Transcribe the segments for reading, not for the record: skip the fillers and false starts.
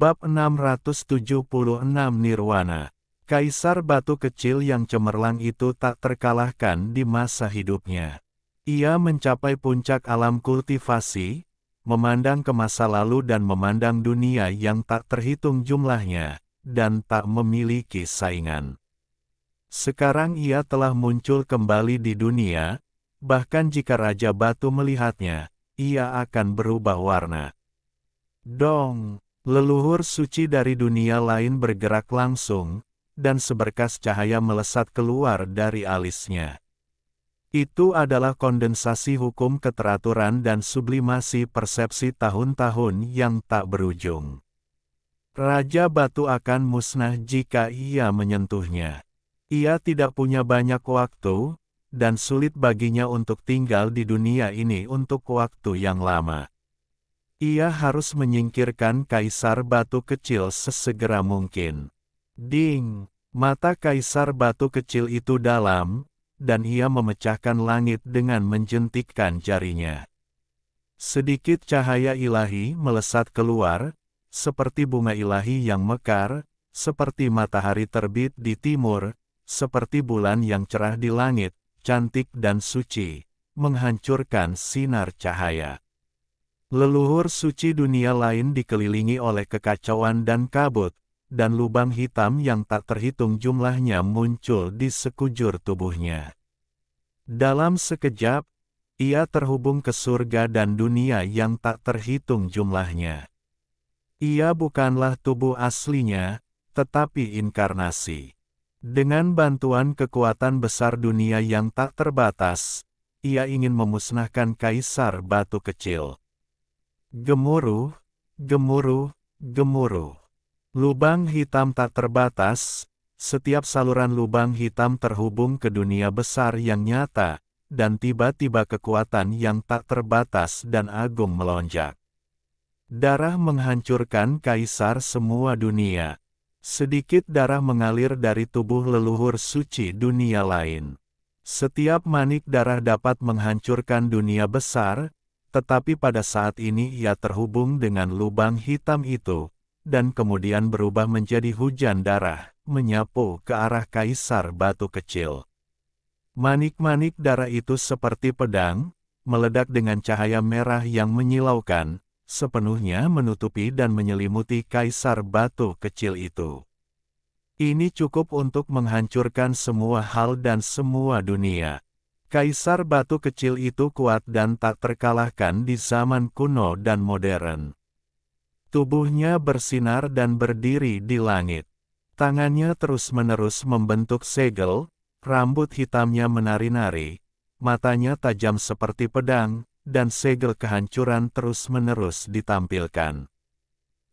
Bab 676 Nirwana. Kaisar batu kecil yang cemerlang itu tak terkalahkan di masa hidupnya. Ia mencapai puncak alam kultivasi, memandang ke masa lalu dan memandang dunia yang tak terhitung jumlahnya, dan tak memiliki saingan. Sekarang ia telah muncul kembali di dunia, bahkan jika Raja Batu melihatnya, ia akan berubah warna. Dong! Leluhur suci dari dunia lain bergerak langsung, dan seberkas cahaya melesat keluar dari alisnya. Itu adalah kondensasi hukum keteraturan dan sublimasi persepsi tahun-tahun yang tak berujung. Raja Batu akan musnah jika ia menyentuhnya. Ia tidak punya banyak waktu, dan sulit baginya untuk tinggal di dunia ini untuk waktu yang lama. Ia harus menyingkirkan Kaisar Batu Kecil sesegera mungkin. Ding! Mata Kaisar Batu Kecil itu dalam, dan ia memecahkan langit dengan menjentikkan jarinya. Sedikit cahaya ilahi melesat keluar, seperti bunga ilahi yang mekar, seperti matahari terbit di timur, seperti bulan yang cerah di langit, cantik dan suci, menghancurkan sinar cahaya. Leluhur suci dunia lain dikelilingi oleh kekacauan dan kabut, dan lubang hitam yang tak terhitung jumlahnya muncul di sekujur tubuhnya. Dalam sekejap, ia terhubung ke surga dan dunia yang tak terhitung jumlahnya. Ia bukanlah tubuh aslinya, tetapi inkarnasi. Dengan bantuan kekuatan besar dunia yang tak terbatas, ia ingin memusnahkan Kaisar Batu Kecil. Gemuruh, gemuruh, gemuruh. Lubang hitam tak terbatas, setiap saluran lubang hitam terhubung ke dunia besar yang nyata, dan tiba-tiba kekuatan yang tak terbatas dan agung melonjak. Darah menghancurkan kaisar semua dunia. Sedikit darah mengalir dari tubuh leluhur suci dunia lain. Setiap manik darah dapat menghancurkan dunia besar, tetapi pada saat ini ia terhubung dengan lubang hitam itu, dan kemudian berubah menjadi hujan darah, menyapu ke arah Kaisar Batu Kecil. Manik-manik darah itu seperti pedang, meledak dengan cahaya merah yang menyilaukan, sepenuhnya menutupi dan menyelimuti Kaisar Batu Kecil itu. Ini cukup untuk menghancurkan semua hal dan semua dunia. Kaisar Batu Kecil itu kuat dan tak terkalahkan di zaman kuno dan modern. Tubuhnya bersinar dan berdiri di langit. Tangannya terus-menerus membentuk segel, rambut hitamnya menari-nari, matanya tajam seperti pedang, dan segel kehancuran terus-menerus ditampilkan.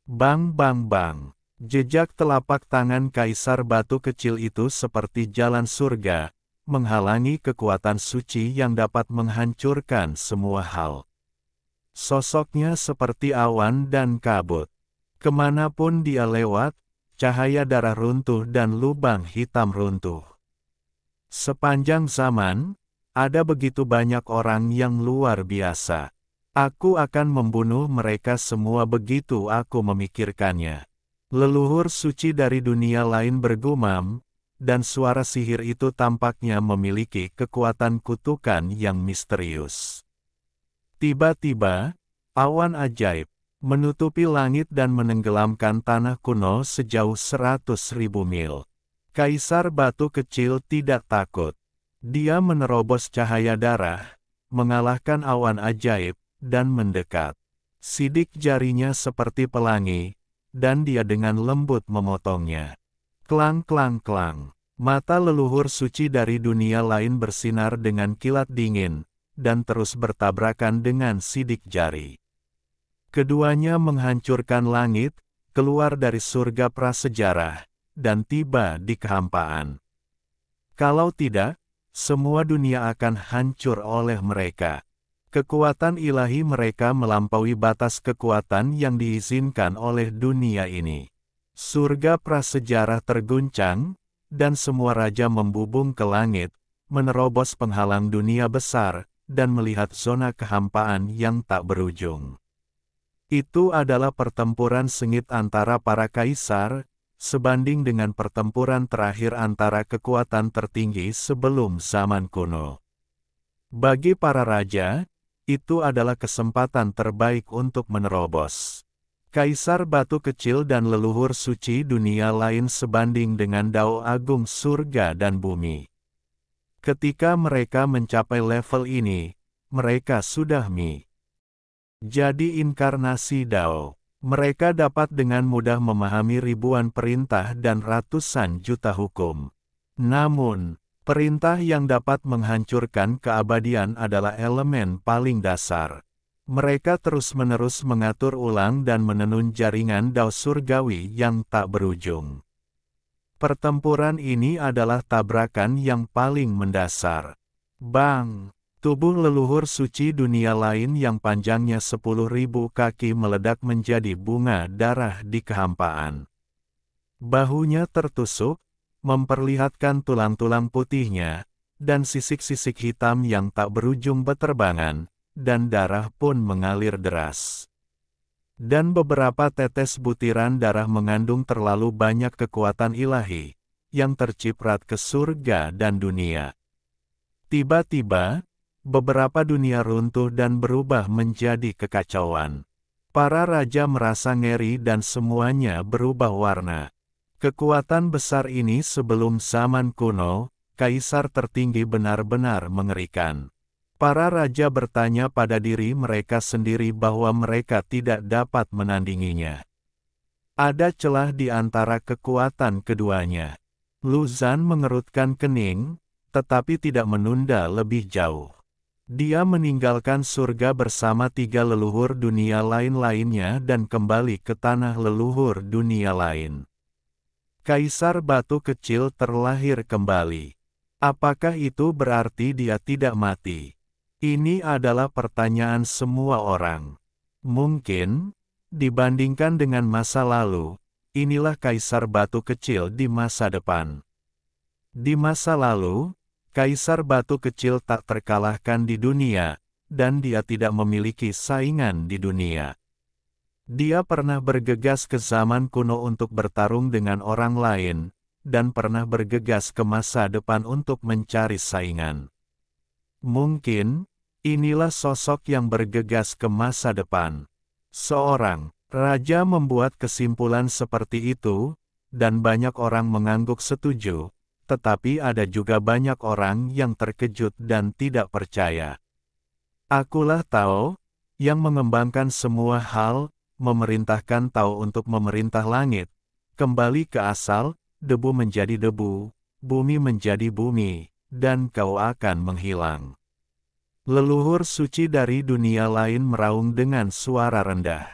Bang bang bang, jejak telapak tangan Kaisar Batu Kecil itu seperti jalan surga, menghalangi kekuatan suci yang dapat menghancurkan semua hal. Sosoknya seperti awan dan kabut. Kemanapun dia lewat, cahaya darah runtuh dan lubang hitam runtuh. Sepanjang zaman, ada begitu banyak orang yang luar biasa. Aku akan membunuh mereka semua begitu aku memikirkannya. Leluhur suci dari dunia lain bergumam, dan suara sihir itu tampaknya memiliki kekuatan kutukan yang misterius. Tiba-tiba, awan ajaib menutupi langit dan menenggelamkan tanah kuno sejauh 100.000 mil. Kaisar Batu Kecil tidak takut. Dia menerobos cahaya darah, mengalahkan awan ajaib, dan mendekat. Sidik jarinya seperti pelangi, dan dia dengan lembut memotongnya. Klang klang klang. Mata leluhur suci dari dunia lain bersinar dengan kilat dingin, dan terus bertabrakan dengan sidik jari. Keduanya menghancurkan langit, keluar dari surga prasejarah, dan tiba di kehampaan. Kalau tidak, semua dunia akan hancur oleh mereka. Kekuatan ilahi mereka melampaui batas kekuatan yang diizinkan oleh dunia ini. Surga prasejarah terguncang, dan semua raja membubung ke langit, menerobos penghalang dunia besar, dan melihat zona kehampaan yang tak berujung. Itu adalah pertempuran sengit antara para kaisar, sebanding dengan pertempuran terakhir antara kekuatan tertinggi sebelum zaman kuno. Bagi para raja, itu adalah kesempatan terbaik untuk menerobos. Kaisar Batu Kecil dan leluhur suci dunia lain sebanding dengan Dao Agung surga dan bumi. Ketika mereka mencapai level ini, mereka sudah jadi inkarnasi Dao. Mereka dapat dengan mudah memahami ribuan perintah dan ratusan juta hukum. Namun, perintah yang dapat menghancurkan keabadian adalah elemen paling dasar. Mereka terus-menerus mengatur ulang dan menenun jaringan Dao surgawi yang tak berujung. Pertempuran ini adalah tabrakan yang paling mendasar. Bang! Tubuh leluhur suci dunia lain yang panjangnya 10.000 kaki meledak menjadi bunga darah di kehampaan. Bahunya tertusuk, memperlihatkan tulang-tulang putihnya, dan sisik-sisik hitam yang tak berujung beterbangan, dan darah pun mengalir deras. Dan beberapa tetes butiran darah mengandung terlalu banyak kekuatan ilahi, yang terciprat ke surga dan dunia. Tiba-tiba, beberapa dunia runtuh dan berubah menjadi kekacauan. Para raja merasa ngeri dan semuanya berubah warna. Kekuatan besar ini sebelum zaman kuno, kaisar tertinggi benar-benar mengerikan. Para raja bertanya pada diri mereka sendiri bahwa mereka tidak dapat menandinginya. Ada celah di antara kekuatan keduanya. Lu Xan mengerutkan kening, tetapi tidak menunda lebih jauh. Dia meninggalkan surga bersama 3 leluhur dunia lain-lainnya dan kembali ke tanah leluhur dunia lain. Kaisar Batu Kecil terlahir kembali. Apakah itu berarti dia tidak mati? Ini adalah pertanyaan semua orang. Mungkin, dibandingkan dengan masa lalu, inilah Kaisar Batu Kecil di masa depan. Di masa lalu, Kaisar Batu Kecil tak terkalahkan di dunia, dan dia tidak memiliki saingan di dunia. Dia pernah bergegas ke zaman kuno untuk bertarung dengan orang lain, dan pernah bergegas ke masa depan untuk mencari saingan. Mungkin, inilah sosok yang bergegas ke masa depan. Seorang raja membuat kesimpulan seperti itu, dan banyak orang mengangguk setuju, tetapi ada juga banyak orang yang terkejut dan tidak percaya. Akulah Tao, yang mengembangkan semua hal, memerintahkan Tao untuk memerintah langit, kembali ke asal, debu menjadi debu, bumi menjadi bumi, dan kau akan menghilang. Leluhur suci dari dunia lain meraung dengan suara rendah.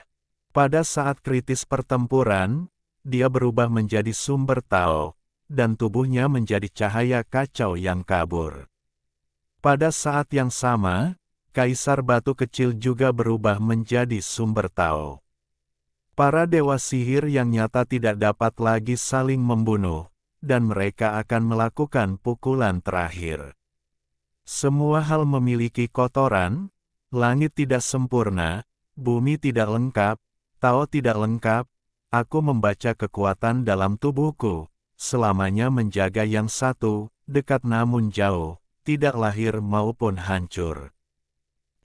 Pada saat kritis pertempuran, dia berubah menjadi sumber Tao, dan tubuhnya menjadi cahaya kacau yang kabur. Pada saat yang sama, Kaisar Batu Kecil juga berubah menjadi sumber Tao. Para dewa sihir yang nyata tidak dapat lagi saling membunuh, dan mereka akan melakukan pukulan terakhir. Semua hal memiliki kotoran, langit tidak sempurna, bumi tidak lengkap, Tao tidak lengkap, aku membaca kekuatan dalam tubuhku, selamanya menjaga yang satu, dekat namun jauh, tidak lahir maupun hancur.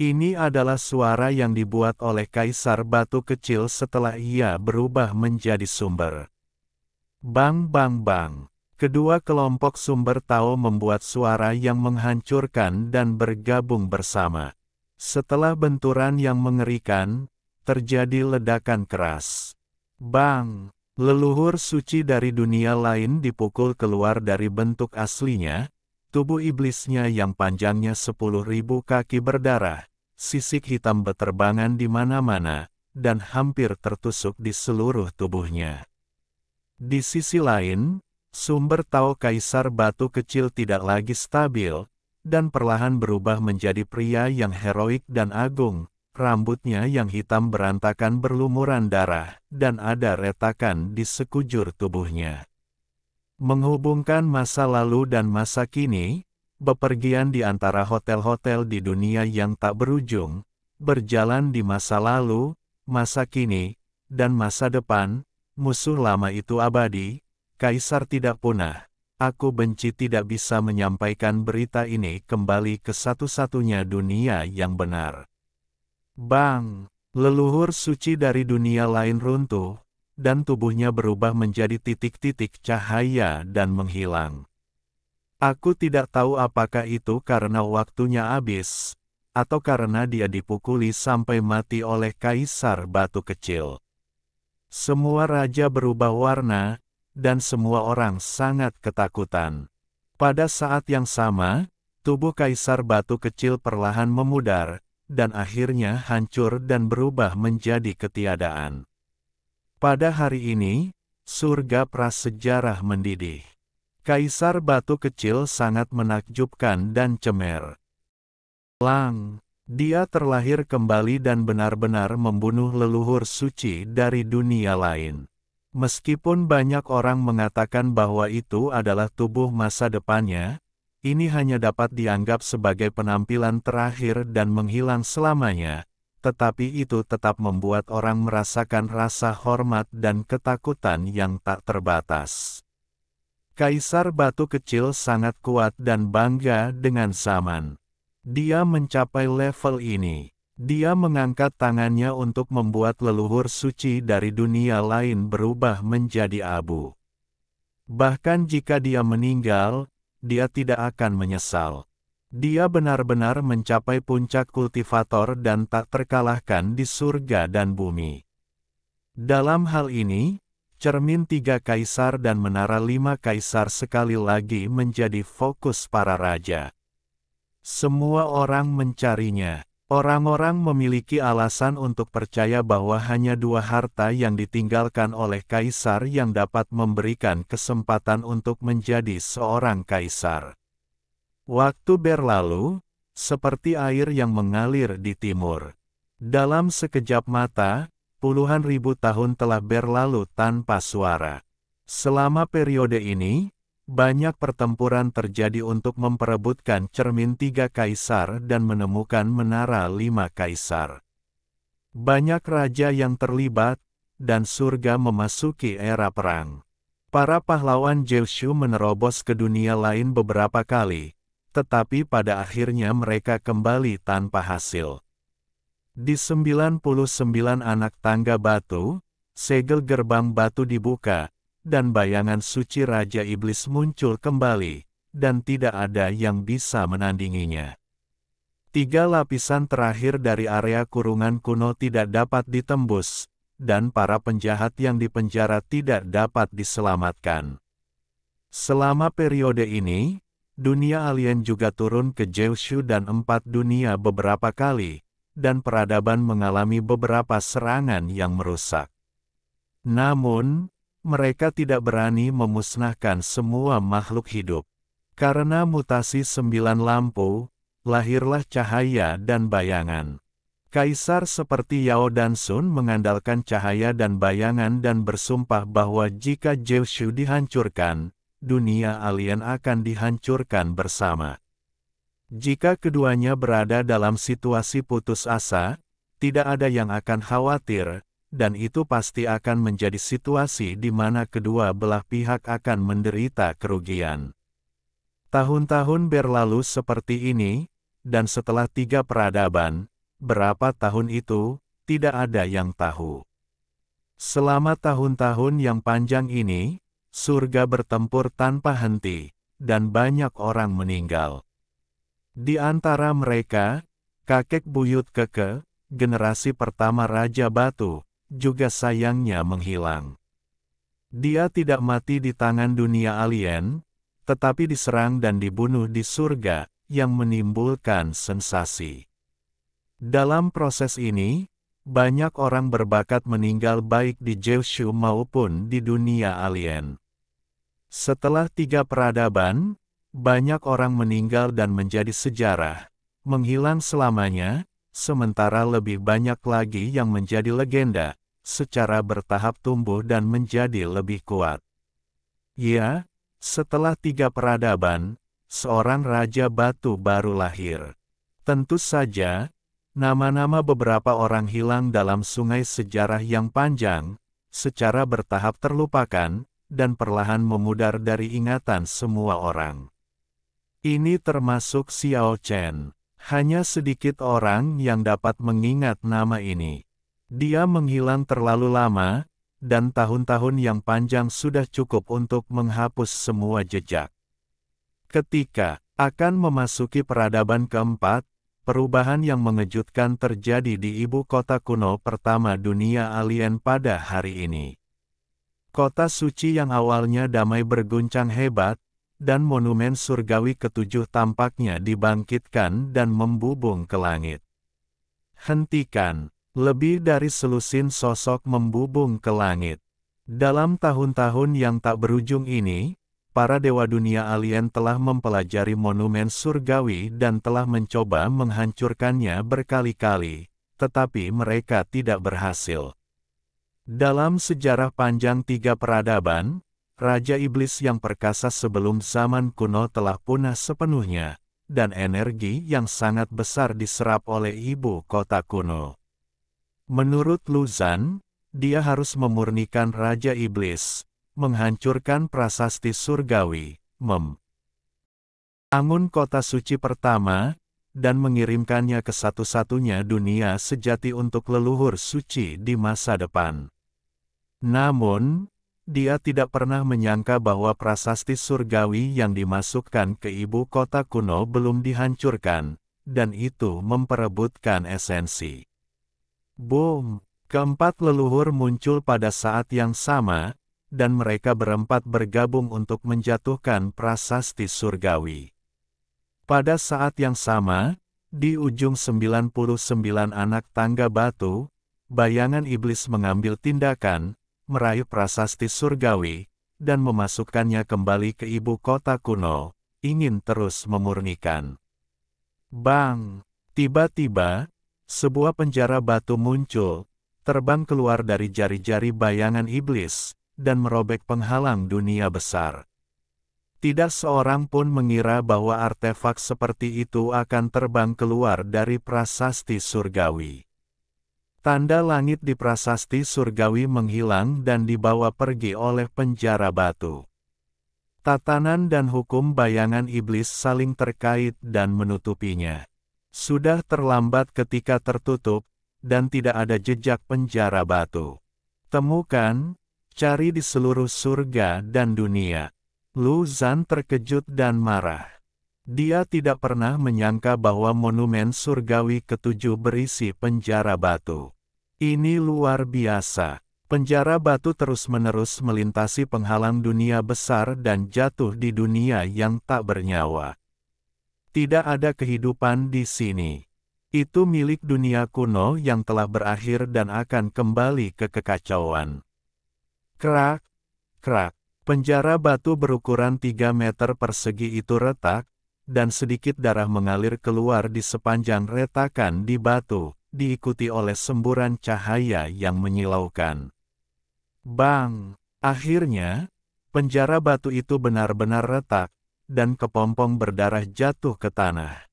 Ini adalah suara yang dibuat oleh Kaisar Batu Kecil setelah ia berubah menjadi sumber. Bang bang bang. Kedua kelompok sumber Tao membuat suara yang menghancurkan dan bergabung bersama. Setelah benturan yang mengerikan, terjadi ledakan keras. Bang! Leluhur suci dari dunia lain dipukul keluar dari bentuk aslinya, tubuh iblisnya yang panjangnya 10.000 kaki berdarah, sisik hitam beterbangan di mana-mana, dan hampir tertusuk di seluruh tubuhnya. Di sisi lain, sumber Tao Kaisar Batu Kecil tidak lagi stabil, dan perlahan berubah menjadi pria yang heroik dan agung, rambutnya yang hitam berantakan berlumuran darah, dan ada retakan di sekujur tubuhnya. Menghubungkan masa lalu dan masa kini, bepergian di antara hotel-hotel di dunia yang tak berujung, berjalan di masa lalu, masa kini, dan masa depan, musuh lama itu abadi, kaisar tidak punah. Aku benci tidak bisa menyampaikan berita ini kembali ke satu-satunya dunia yang benar. Bang! Leluhur suci dari dunia lain runtuh, dan tubuhnya berubah menjadi titik-titik cahaya dan menghilang. Aku tidak tahu apakah itu karena waktunya habis, atau karena dia dipukuli sampai mati oleh kaisar batu kecil. Semua raja berubah warna, dan semua orang sangat ketakutan. Pada saat yang sama, tubuh kaisar batu kecil perlahan memudar, dan akhirnya hancur dan berubah menjadi ketiadaan. Pada hari ini, surga prasejarah mendidih. Kaisar batu kecil sangat menakjubkan dan cemer. Dia terlahir kembali dan benar-benar membunuh leluhur suci dari dunia lain. Meskipun banyak orang mengatakan bahwa itu adalah tubuh masa depannya, ini hanya dapat dianggap sebagai penampilan terakhir dan menghilang selamanya, tetapi itu tetap membuat orang merasakan rasa hormat dan ketakutan yang tak terbatas. Kaisar batu kecil sangat kuat dan bangga dengan zaman. Dia mencapai level ini. Dia mengangkat tangannya untuk membuat leluhur suci dari dunia lain berubah menjadi abu. Bahkan jika dia meninggal, dia tidak akan menyesal. Dia benar-benar mencapai puncak kultivator dan tak terkalahkan di surga dan bumi. Dalam hal ini, cermin 3 kaisar dan menara 5 kaisar sekali lagi menjadi fokus para raja. Semua orang mencarinya. Orang-orang memiliki alasan untuk percaya bahwa hanya 2 harta yang ditinggalkan oleh kaisar yang dapat memberikan kesempatan untuk menjadi seorang kaisar. Waktu berlalu, seperti air yang mengalir di timur. Dalam sekejap mata, puluhan ribu tahun telah berlalu tanpa suara. Selama periode ini, banyak pertempuran terjadi untuk memperebutkan cermin 3 kaisar dan menemukan menara 5 kaisar. Banyak raja yang terlibat, dan surga memasuki era perang. Para pahlawan Zeushu menerobos ke dunia lain beberapa kali, tetapi pada akhirnya mereka kembali tanpa hasil. Di 99 anak tangga batu, segel gerbang batu dibuka, dan bayangan suci Raja Iblis muncul kembali, dan tidak ada yang bisa menandinginya. 3 lapisan terakhir dari area kurungan kuno tidak dapat ditembus, dan para penjahat yang dipenjara tidak dapat diselamatkan. Selama periode ini, dunia alien juga turun ke Zeushu dan 4 dunia beberapa kali, dan peradaban mengalami beberapa serangan yang merusak. Namun, mereka tidak berani memusnahkan semua makhluk hidup. Karena mutasi 9 lampu, lahirlah cahaya dan bayangan. Kaisar seperti Yao dan Sun mengandalkan cahaya dan bayangan dan bersumpah bahwa jika Zeushu dihancurkan, dunia alien akan dihancurkan bersama. Jika keduanya berada dalam situasi putus asa, tidak ada yang akan khawatir, dan itu pasti akan menjadi situasi di mana kedua belah pihak akan menderita kerugian. Tahun-tahun berlalu seperti ini, dan setelah 3 peradaban, berapa tahun itu, tidak ada yang tahu. Selama tahun-tahun yang panjang ini, surga bertempur tanpa henti, dan banyak orang meninggal. Di antara mereka, kakek buyut Keke, generasi pertama Raja Batu, juga sayangnya menghilang. Dia tidak mati di tangan dunia alien, tetapi diserang dan dibunuh di surga, yang menimbulkan sensasi. Dalam proses ini, banyak orang berbakat meninggal baik di Zeushu maupun di dunia alien. Setelah 3 peradaban, banyak orang meninggal dan menjadi sejarah, menghilang selamanya, sementara lebih banyak lagi yang menjadi legenda, secara bertahap tumbuh dan menjadi lebih kuat. Ya, setelah 3 peradaban, seorang Raja Batu baru lahir. Tentu saja, Nama-nama beberapa orang hilang dalam sungai sejarah yang panjang, secara bertahap terlupakan, dan perlahan memudar dari ingatan semua orang. Ini termasuk Xiao Chen. Hanya sedikit orang yang dapat mengingat nama ini. Dia menghilang terlalu lama, dan tahun-tahun yang panjang sudah cukup untuk menghapus semua jejak. Ketika akan memasuki peradaban keempat, perubahan yang mengejutkan terjadi di ibu kota kuno pertama dunia alien pada hari ini. Kota suci yang awalnya damai berguncang hebat, dan monumen surgawi ketujuh tampaknya dibangkitkan dan membubung ke langit. Hentikan, lebih dari selusin sosok membubung ke langit. Dalam tahun-tahun yang tak berujung ini, para dewa dunia alien telah mempelajari monumen surgawi dan telah mencoba menghancurkannya berkali-kali, tetapi mereka tidak berhasil. Dalam sejarah panjang tiga peradaban, Raja Iblis yang perkasa sebelum zaman kuno telah punah sepenuhnya, dan energi yang sangat besar diserap oleh ibu kota kuno. Menurut Luzan, dia harus memurnikan Raja Iblis, menghancurkan prasasti surgawi, membangun kota suci pertama, dan mengirimkannya ke satu-satunya dunia sejati untuk leluhur suci di masa depan. Namun, dia tidak pernah menyangka bahwa prasasti surgawi yang dimasukkan ke ibu kota kuno belum dihancurkan, dan itu memperebutkan esensi. Boom! Keempat leluhur muncul pada saat yang sama, dan mereka berempat bergabung untuk menjatuhkan prasasti surgawi. Pada saat yang sama, di ujung 99 anak tangga batu, bayangan iblis mengambil tindakan, meraih prasasti surgawi, dan memasukkannya kembali ke ibu kota kuno, ingin terus memurnikan. Bang! Tiba-tiba, sebuah penjara batu muncul, terbang keluar dari jari-jari bayangan iblis, dan merobek penghalang dunia besar. Tidak seorang pun mengira bahwa artefak seperti itu akan terbang keluar dari prasasti surgawi. Tanda langit di prasasti surgawi menghilang dan dibawa pergi oleh penjara batu. Tatanan dan hukum bayangan iblis saling terkait dan menutupinya. Sudah terlambat ketika tertutup, dan tidak ada jejak penjara batu. Temukan, cari di seluruh surga dan dunia. Luzan terkejut dan marah. Dia tidak pernah menyangka bahwa monumen surgawi ketujuh berisi penjara batu. Ini luar biasa. Penjara batu terus-menerus melintasi penghalang dunia besar dan jatuh di dunia yang tak bernyawa. Tidak ada kehidupan di sini. Itu milik dunia kuno yang telah berakhir dan akan kembali ke kekacauan. Krak, krak. Penjara batu berukuran 3 meter persegi itu retak, dan sedikit darah mengalir keluar di sepanjang retakan di batu, diikuti oleh semburan cahaya yang menyilaukan. Bang! Akhirnya, penjara batu itu benar-benar retak, dan kepompong berdarah jatuh ke tanah.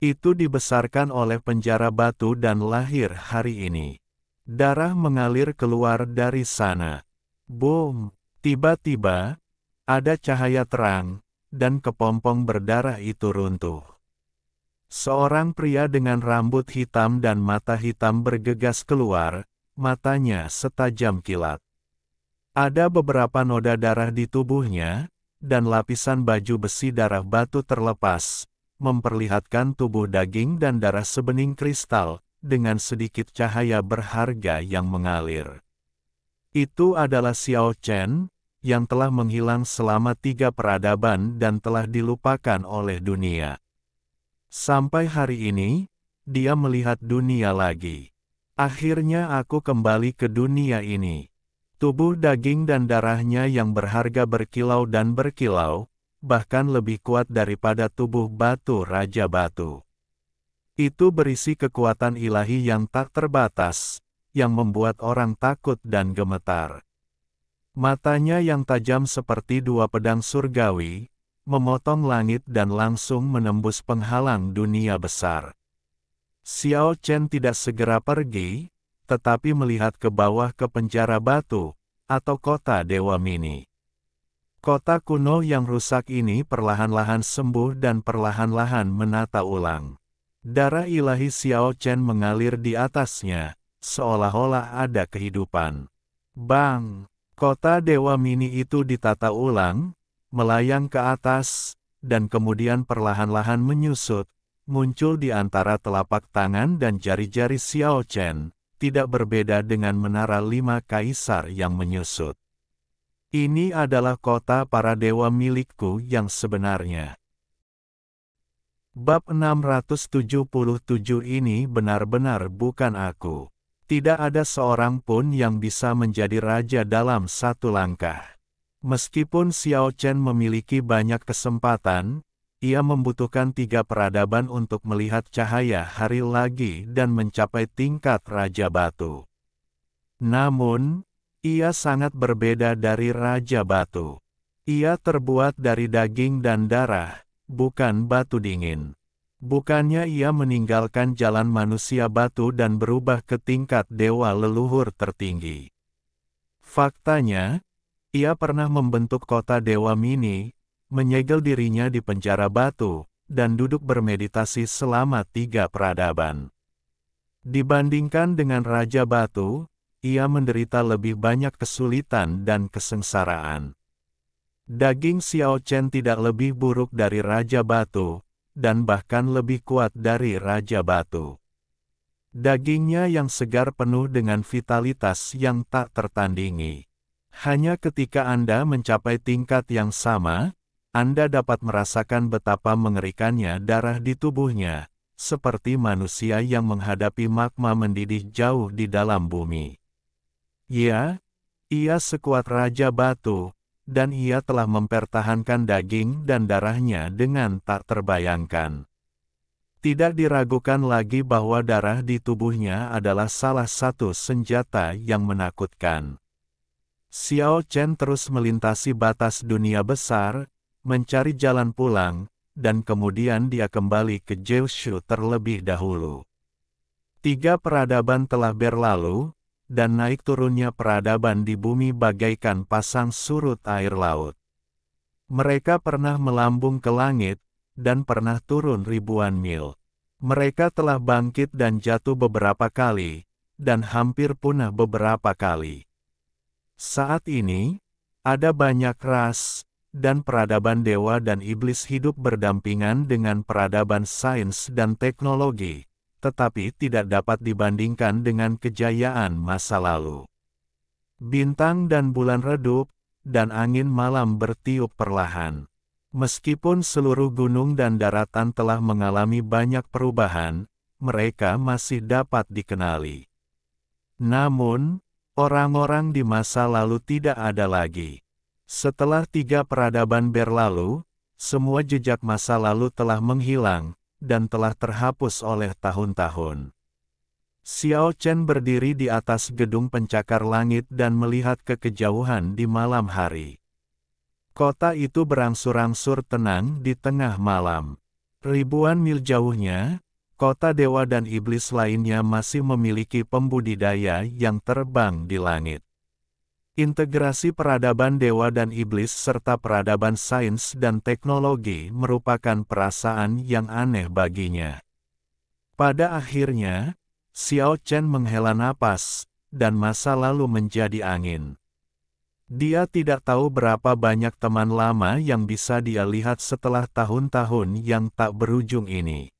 Itu dibesarkan oleh penjara batu dan lahir hari ini. Darah mengalir keluar dari sana. Boom! Tiba-tiba, ada cahaya terang, dan kepompong berdarah itu runtuh. Seorang pria dengan rambut hitam dan mata hitam bergegas keluar, matanya setajam kilat. Ada beberapa noda darah di tubuhnya, dan lapisan baju besi darah batu terlepas, memperlihatkan tubuh daging dan darah sebening kristal, dengan sedikit cahaya berharga yang mengalir. Itu adalah Xiao Chen, yang telah menghilang selama 3 peradaban dan telah dilupakan oleh dunia. Sampai hari ini, dia melihat dunia lagi. Akhirnya aku kembali ke dunia ini. Tubuh daging dan darahnya yang berharga berkilau dan berkilau, bahkan lebih kuat daripada tubuh batu Raja Batu. Itu berisi kekuatan ilahi yang tak terbatas, yang membuat orang takut dan gemetar. Matanya yang tajam seperti 2 pedang surgawi, memotong langit dan langsung menembus penghalang dunia besar. Xiao Chen tidak segera pergi, tetapi melihat ke bawah ke penjara batu, atau kota Dewa Mini. Kota kuno yang rusak ini perlahan-lahan sembuh dan perlahan-lahan menata ulang. Darah ilahi Xiao Chen mengalir di atasnya, seolah-olah ada kehidupan. Bang! Kota Dewa Mini itu ditata ulang, melayang ke atas, dan kemudian perlahan-lahan menyusut, muncul di antara telapak tangan dan jari-jari Xiao Chen, tidak berbeda dengan menara 5 kaisar yang menyusut. Ini adalah kota para dewa milikku yang sebenarnya. Bab 677 ini benar-benar bukan aku. Tidak ada seorang pun yang bisa menjadi raja dalam satu langkah. Meskipun Xiao Chen memiliki banyak kesempatan, ia membutuhkan 3 peradaban untuk melihat cahaya hari lagi dan mencapai tingkat Raja Batu. Namun, ia sangat berbeda dari Raja Batu. Ia terbuat dari daging dan darah, bukan batu dingin. Bukannya ia meninggalkan jalan manusia batu dan berubah ke tingkat dewa leluhur tertinggi. Faktanya, ia pernah membentuk kota Dewa Mini, menyegel dirinya di penjara batu, dan duduk bermeditasi selama 3 peradaban. Dibandingkan dengan Raja Batu, ia menderita lebih banyak kesulitan dan kesengsaraan. Daging Xiao Chen tidak lebih buruk dari Raja Batu, dan bahkan lebih kuat dari Raja Batu. Dagingnya yang segar penuh dengan vitalitas yang tak tertandingi. Hanya ketika Anda mencapai tingkat yang sama, Anda dapat merasakan betapa mengerikannya darah di tubuhnya, seperti manusia yang menghadapi magma mendidih jauh di dalam bumi. Ya, ia sekuat Raja Batu, dan ia telah mempertahankan daging dan darahnya dengan tak terbayangkan. Tidak diragukan lagi bahwa darah di tubuhnya adalah salah satu senjata yang menakutkan. Xiao Chen terus melintasi batas dunia besar, mencari jalan pulang, dan kemudian dia kembali ke Jiushu terlebih dahulu. 3 peradaban telah berlalu, dan naik turunnya peradaban di bumi bagaikan pasang surut air laut. Mereka pernah melambung ke langit, dan pernah turun ribuan mil. Mereka telah bangkit dan jatuh beberapa kali, dan hampir punah beberapa kali. Saat ini, ada banyak ras, dan peradaban dewa dan iblis hidup berdampingan dengan peradaban sains dan teknologi, tetapi tidak dapat dibandingkan dengan kejayaan masa lalu. Bintang dan bulan redup, dan angin malam bertiup perlahan. Meskipun seluruh gunung dan daratan telah mengalami banyak perubahan, mereka masih dapat dikenali. Namun, orang-orang di masa lalu tidak ada lagi. Setelah 3 peradaban berlalu, semua jejak masa lalu telah menghilang, dan telah terhapus oleh tahun-tahun. Xiao Chen berdiri di atas gedung pencakar langit dan melihat ke kejauhan di malam hari. Kota itu berangsur-angsur tenang di tengah malam. Ribuan mil jauhnya, kota dewa dan iblis lainnya masih memiliki pembudidaya yang terbang di langit. Integrasi peradaban dewa dan iblis serta peradaban sains dan teknologi merupakan perasaan yang aneh baginya. Pada akhirnya, Xiao Chen menghela napas, dan masa lalu menjadi angin. Dia tidak tahu berapa banyak teman lama yang bisa dia lihat setelah tahun-tahun yang tak berujung ini.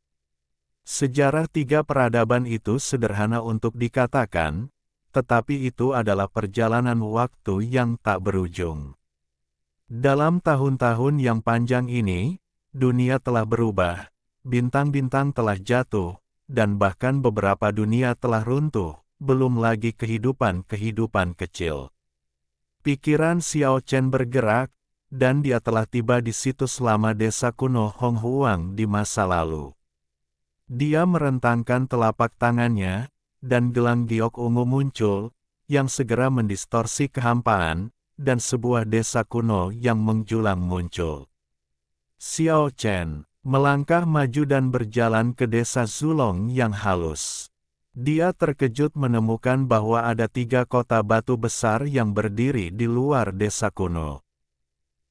Sejarah 3 peradaban itu sederhana untuk dikatakan, tetapi itu adalah perjalanan waktu yang tak berujung. Dalam tahun-tahun yang panjang ini, dunia telah berubah, bintang-bintang telah jatuh, dan bahkan beberapa dunia telah runtuh, belum lagi kehidupan-kehidupan kecil. Pikiran Xiao Chen bergerak, dan dia telah tiba di situs lama desa kuno Hong Huang di masa lalu. Dia merentangkan telapak tangannya, dan gelang giok ungu muncul, yang segera mendistorsi kehampaan, dan sebuah desa kuno yang menjulang muncul. Xiao Chen, melangkah maju dan berjalan ke desa Zulong yang halus. Dia terkejut menemukan bahwa ada 3 kota batu besar yang berdiri di luar desa kuno.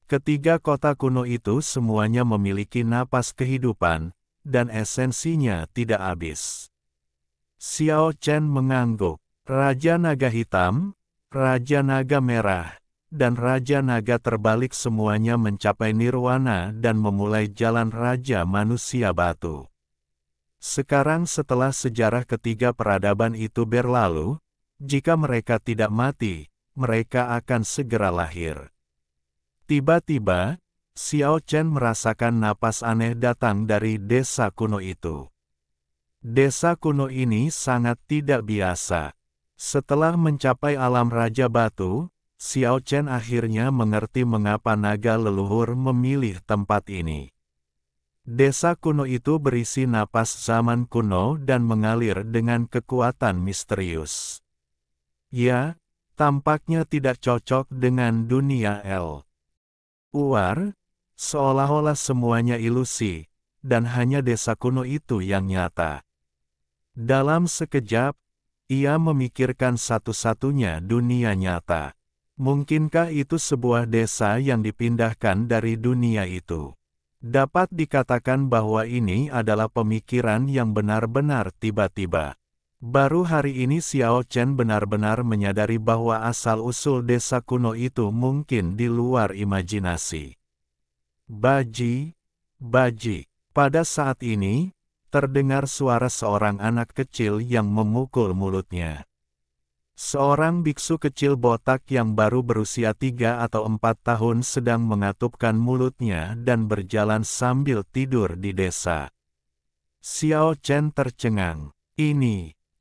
Ketiga kota kuno itu semuanya memiliki napas kehidupan, dan esensinya tidak habis. Xiao Chen mengangguk. Raja Naga Hitam, Raja Naga Merah, dan Raja Naga terbalik semuanya mencapai nirwana dan memulai jalan Raja Manusia Batu. Sekarang setelah sejarah ketiga peradaban itu berlalu, jika mereka tidak mati, mereka akan segera lahir. Tiba-tiba, Xiao Chen merasakan napas aneh datang dari desa kuno itu. Desa kuno ini sangat tidak biasa. Setelah mencapai alam Raja Batu, Xiao Chen akhirnya mengerti mengapa naga leluhur memilih tempat ini. Desa kuno itu berisi napas zaman kuno dan mengalir dengan kekuatan misterius. Ya, tampaknya tidak cocok dengan dunia luar, seolah-olah semuanya ilusi, dan hanya desa kuno itu yang nyata. Dalam sekejap, ia memikirkan satu-satunya dunia nyata. Mungkinkah itu sebuah desa yang dipindahkan dari dunia itu? Dapat dikatakan bahwa ini adalah pemikiran yang benar-benar tiba-tiba. Baru hari ini Xiao Chen benar-benar menyadari bahwa asal-usul desa kuno itu mungkin di luar imajinasi. Baji, baji. Pada saat ini, terdengar suara seorang anak kecil yang memukul mulutnya. Seorang biksu kecil botak yang baru berusia 3 atau 4 tahun sedang mengatupkan mulutnya dan berjalan sambil tidur di desa. Xiao Chen tercengang.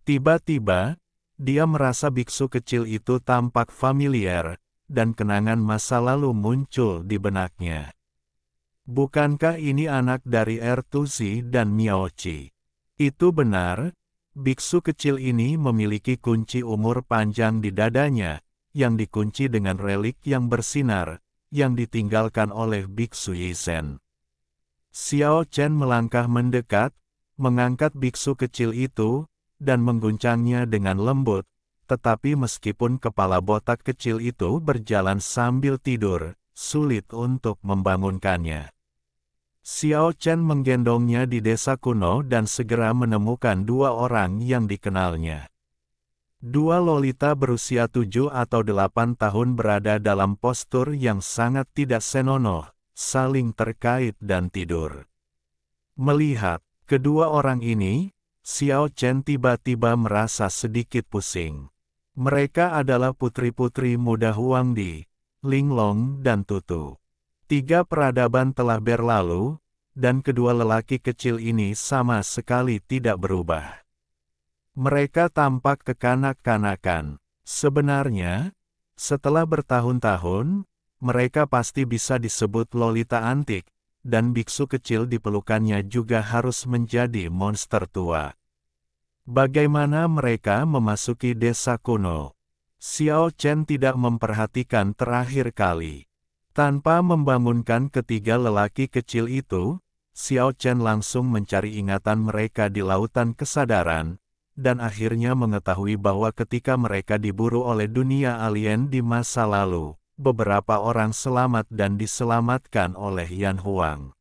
Tiba-tiba, dia merasa biksu kecil itu tampak familiar, dan kenangan masa lalu muncul di benaknya. Bukankah ini anak dari Ertuzi dan Miaochi? Itu benar, biksu kecil ini memiliki kunci umur panjang di dadanya, yang dikunci dengan relik yang bersinar, yang ditinggalkan oleh biksu Yizhen. Xiao Chen melangkah mendekat, mengangkat biksu kecil itu, dan mengguncangnya dengan lembut, tetapi meskipun kepala botak kecil itu berjalan sambil tidur, sulit untuk membangunkannya. Xiao Chen menggendongnya di desa kuno dan segera menemukan 2 orang yang dikenalnya. 2 lolita berusia 7 atau 8 tahun berada dalam postur yang sangat tidak senonoh, saling terkait dan tidur. Melihat kedua orang ini, Xiao Chen tiba-tiba merasa sedikit pusing. Mereka adalah putri-putri muda Huangdi, Linglong dan Tutu. 3 peradaban telah berlalu, dan kedua lelaki kecil ini sama sekali tidak berubah. Mereka tampak kekanak-kanakan. Sebenarnya, setelah bertahun-tahun, mereka pasti bisa disebut lolita antik, dan biksu kecil di pelukannya juga harus menjadi monster tua. Bagaimana mereka memasuki desa kuno? Xiao Chen tidak memperhatikan terakhir kali. Tanpa membangunkan ketiga lelaki kecil itu, Xiao Chen langsung mencari ingatan mereka di lautan kesadaran, dan akhirnya mengetahui bahwa ketika mereka diburu oleh dunia alien di masa lalu, beberapa orang selamat dan diselamatkan oleh Yan Huang.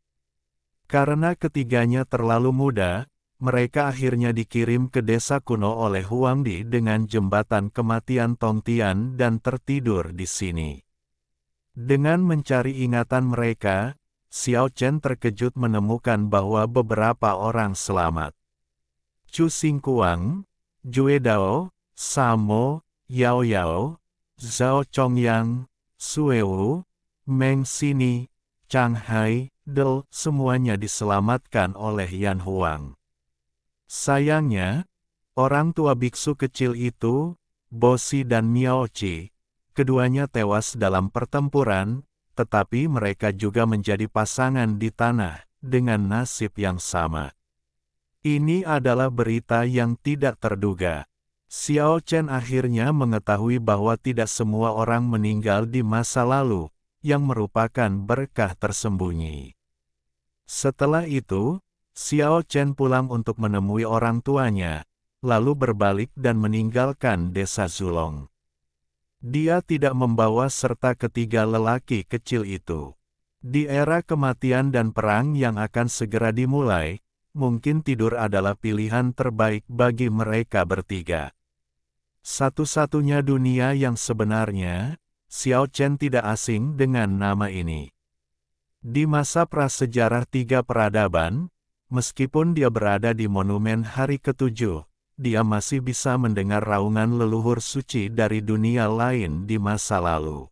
Karena ketiganya terlalu muda, mereka akhirnya dikirim ke desa kuno oleh Huangdi dengan jembatan kematian Tongtian dan tertidur di sini. Dengan mencari ingatan mereka, Xiao Chen terkejut menemukan bahwa beberapa orang selamat. Chu Xingguang, Jue Dao, Samo, Yao Yao, Zhao Chongyang, Sue Wu, Meng Xini, Chang Hai, Del, semuanya diselamatkan oleh Yan Huang. Sayangnya, orang tua biksu kecil itu, Bosi dan Miaochi, keduanya tewas dalam pertempuran, tetapi mereka juga menjadi pasangan di tanah, dengan nasib yang sama. Ini adalah berita yang tidak terduga. Xiao Chen akhirnya mengetahui bahwa tidak semua orang meninggal di masa lalu, yang merupakan berkah tersembunyi. Setelah itu, Xiao Chen pulang untuk menemui orang tuanya, lalu berbalik dan meninggalkan desa Zulong. Dia tidak membawa serta ketiga lelaki kecil itu. Di era kematian dan perang yang akan segera dimulai, mungkin tidur adalah pilihan terbaik bagi mereka bertiga. Satu-satunya dunia yang sebenarnya, Xiao Chen tidak asing dengan nama ini. Di masa prasejarah tiga peradaban, meskipun dia berada di monumen hari ke-7, dia masih bisa mendengar raungan leluhur suci dari dunia lain di masa lalu.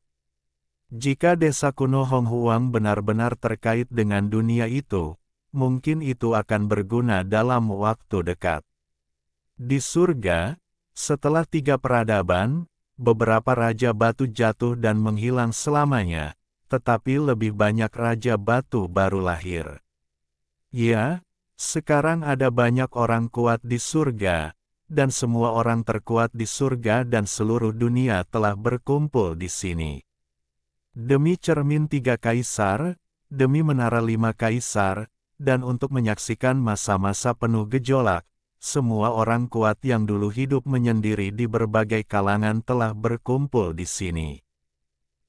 Jika desa kuno Hong Huang benar-benar terkait dengan dunia itu, mungkin itu akan berguna dalam waktu dekat. Di surga, setelah tiga peradaban, beberapa raja batu jatuh dan menghilang selamanya, tetapi lebih banyak raja batu baru lahir. Ya, sekarang ada banyak orang kuat di surga, dan semua orang terkuat di surga dan seluruh dunia telah berkumpul di sini. Demi cermin tiga kaisar, demi menara lima kaisar, dan untuk menyaksikan masa-masa penuh gejolak, semua orang kuat yang dulu hidup menyendiri di berbagai kalangan telah berkumpul di sini.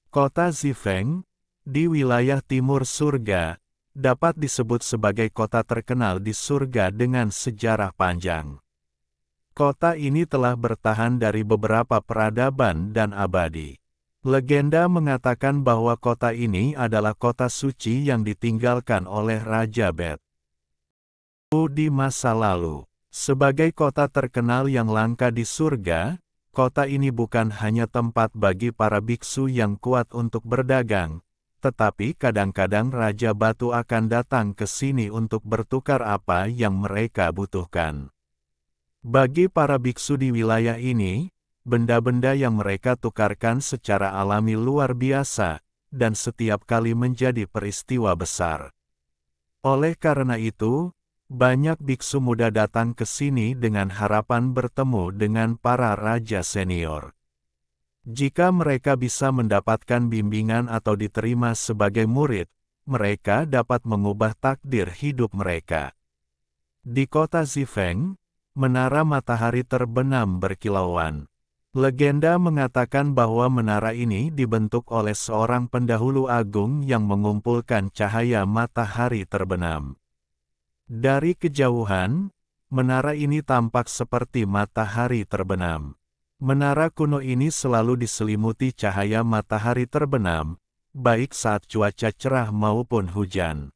Kota Zifeng, di wilayah timur surga, dapat disebut sebagai kota terkenal di surga dengan sejarah panjang. Kota ini telah bertahan dari beberapa peradaban dan abadi. Legenda mengatakan bahwa kota ini adalah kota suci yang ditinggalkan oleh Raja Bet. Di masa lalu, sebagai kota terkenal yang langka di surga, kota ini bukan hanya tempat bagi para biksu yang kuat untuk berdagang, tetapi kadang-kadang Raja Batu akan datang ke sini untuk bertukar apa yang mereka butuhkan. Bagi para biksu di wilayah ini, benda-benda yang mereka tukarkan secara alami luar biasa, dan setiap kali menjadi peristiwa besar. Oleh karena itu, banyak biksu muda datang ke sini dengan harapan bertemu dengan para raja senior. Jika mereka bisa mendapatkan bimbingan atau diterima sebagai murid, mereka dapat mengubah takdir hidup mereka. Di kota Zifeng, menara matahari terbenam berkilauan. Legenda mengatakan bahwa menara ini dibentuk oleh seorang pendahulu agung yang mengumpulkan cahaya matahari terbenam. Dari kejauhan, menara ini tampak seperti matahari terbenam. Menara kuno ini selalu diselimuti cahaya matahari terbenam, baik saat cuaca cerah maupun hujan.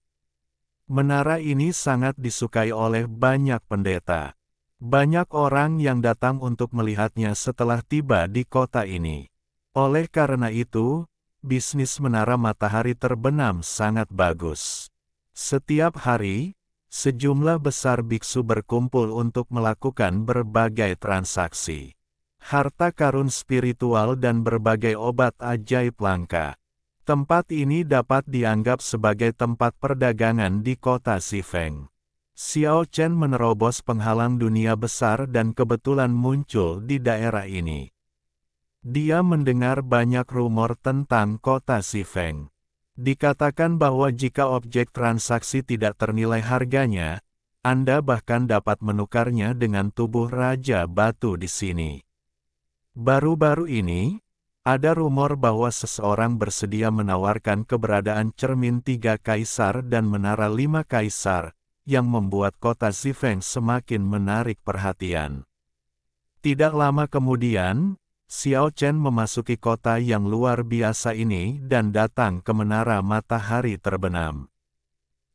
Menara ini sangat disukai oleh banyak pendeta. Banyak orang yang datang untuk melihatnya setelah tiba di kota ini. Oleh karena itu, bisnis menara matahari terbenam sangat bagus. Setiap hari, sejumlah besar biksu berkumpul untuk melakukan berbagai transaksi. Harta karun spiritual dan berbagai obat ajaib langka. Tempat ini dapat dianggap sebagai tempat perdagangan di kota Zifeng. Xiao Chen menerobos penghalang dunia besar dan kebetulan muncul di daerah ini. Dia mendengar banyak rumor tentang kota Zifeng. Dikatakan bahwa jika objek transaksi tidak ternilai harganya, Anda bahkan dapat menukarnya dengan tubuh Raja Batu di sini. Baru-baru ini, ada rumor bahwa seseorang bersedia menawarkan keberadaan cermin tiga kaisar dan menara lima kaisar, yang membuat kota Zifeng semakin menarik perhatian. Tidak lama kemudian, Xiao Chen memasuki kota yang luar biasa ini dan datang ke menara matahari terbenam.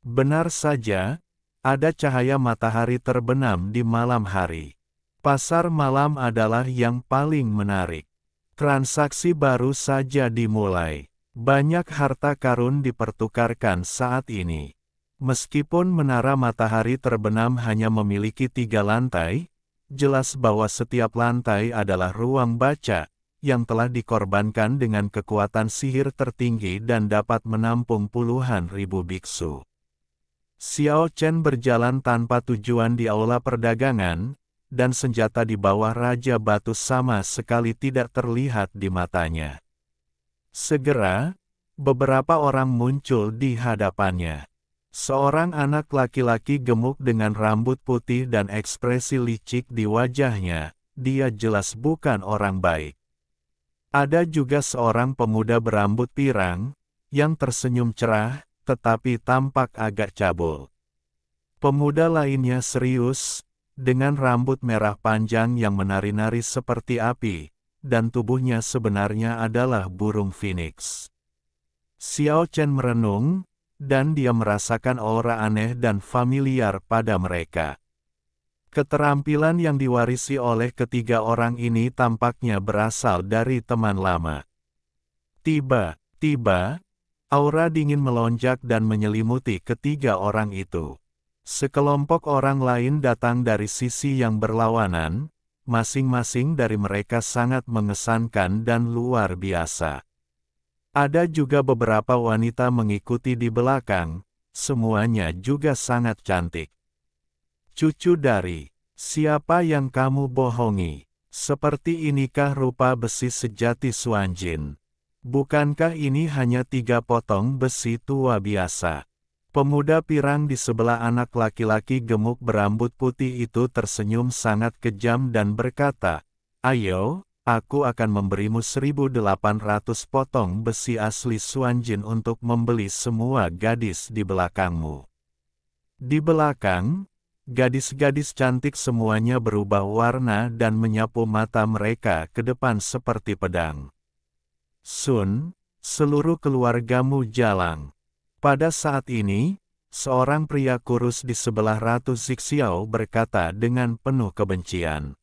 Benar saja, ada cahaya matahari terbenam di malam hari. Pasar malam adalah yang paling menarik. Transaksi baru saja dimulai. Banyak harta karun dipertukarkan saat ini. Meskipun menara matahari terbenam hanya memiliki 3 lantai, jelas bahwa setiap lantai adalah ruang baca, yang telah dikorbankan dengan kekuatan sihir tertinggi dan dapat menampung puluhan ribu biksu. Xiao Chen berjalan tanpa tujuan di aula perdagangan, dan senjata di bawah Raja Batu sama sekali tidak terlihat di matanya. Segera, beberapa orang muncul di hadapannya. Seorang anak laki-laki gemuk dengan rambut putih dan ekspresi licik di wajahnya, dia jelas bukan orang baik. Ada juga seorang pemuda berambut pirang, yang tersenyum cerah, tetapi tampak agak cabul. Pemuda lainnya serius, dengan rambut merah panjang yang menari-nari seperti api, dan tubuhnya sebenarnya adalah burung phoenix. Xiao Chen merenung, dan dia merasakan aura aneh dan familiar pada mereka. Keterampilan yang diwarisi oleh ketiga orang ini tampaknya berasal dari teman lama. Tiba-tiba, aura dingin melonjak dan menyelimuti ketiga orang itu. Sekelompok orang lain datang dari sisi yang berlawanan, masing-masing dari mereka sangat mengesankan dan luar biasa. Ada juga beberapa wanita mengikuti di belakang, semuanya juga sangat cantik. Cucu dari, siapa yang kamu bohongi? Seperti inikah rupa besi sejati Suanjin? Bukankah ini hanya 3 potong besi tua biasa? Pemuda pirang di sebelah anak laki-laki gemuk berambut putih itu tersenyum sangat kejam dan berkata, "Ayo, aku akan memberimu 1.800 potong besi asli Suanjin untuk membeli semua gadis di belakangmu." Di belakang, gadis-gadis cantik semuanya berubah warna dan menyapu mata mereka ke depan seperti pedang. "Sun, seluruh keluargamu jalang." Pada saat ini, seorang pria kurus di sebelah Ratu Zixiao berkata dengan penuh kebencian.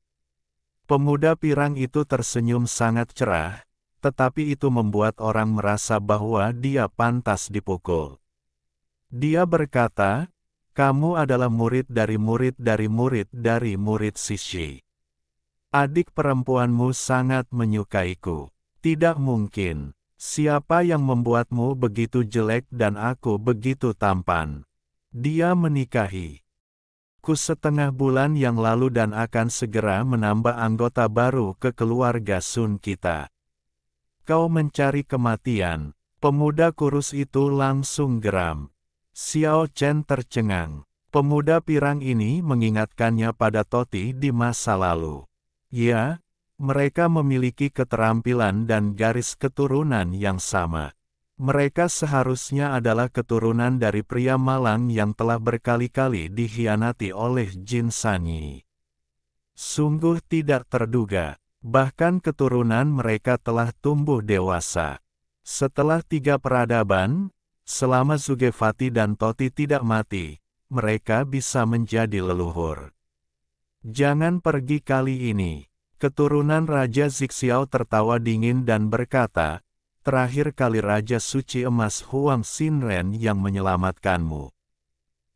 Pemuda pirang itu tersenyum sangat cerah, tetapi itu membuat orang merasa bahwa dia pantas dipukul. Dia berkata, "Kamu adalah murid dari murid dari murid dari murid Sishi. Adik perempuanmu sangat menyukaiku. Tidak mungkin. Siapa yang membuatmu begitu jelek dan aku begitu tampan? Dia menikahi ku setengah bulan yang lalu dan akan segera menambah anggota baru ke keluarga Sun kita. Kau mencari kematian." Pemuda kurus itu langsung geram. Xiao Chen tercengang. Pemuda pirang ini mengingatkannya pada Toti di masa lalu. Ya, mereka memiliki keterampilan dan garis keturunan yang sama. Mereka seharusnya adalah keturunan dari pria malang yang telah berkali-kali dikhianati oleh Jin Sanyi. Sungguh tidak terduga, bahkan keturunan mereka telah tumbuh dewasa. Setelah 3 peradaban, selama Zugefati dan Toti tidak mati, mereka bisa menjadi leluhur. Jangan pergi kali ini. Keturunan Raja Zixiao tertawa dingin dan berkata, "Terakhir kali Raja Suci Emas Huang Xinren yang menyelamatkanmu.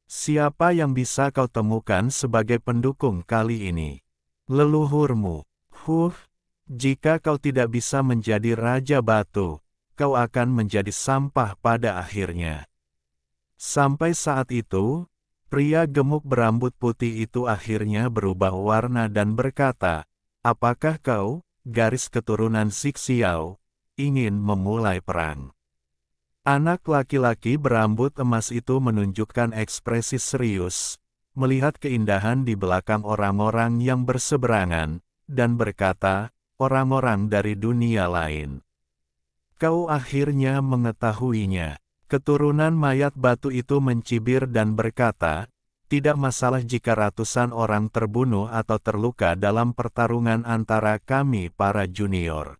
Siapa yang bisa kau temukan sebagai pendukung kali ini? Leluhurmu. Jika kau tidak bisa menjadi Raja Batu, kau akan menjadi sampah pada akhirnya." Sampai saat itu, pria gemuk berambut putih itu akhirnya berubah warna dan berkata, "Apakah kau, garis keturunan Zixiao, ingin memulai perang?" Anak laki-laki berambut emas itu menunjukkan ekspresi serius, melihat keindahan di belakang orang-orang yang berseberangan, dan berkata, "Orang-orang dari dunia lain. Kau akhirnya mengetahuinya." Keturunan mayat batu itu mencibir dan berkata, "Tidak masalah jika ratusan orang terbunuh atau terluka dalam pertarungan antara kami para junior.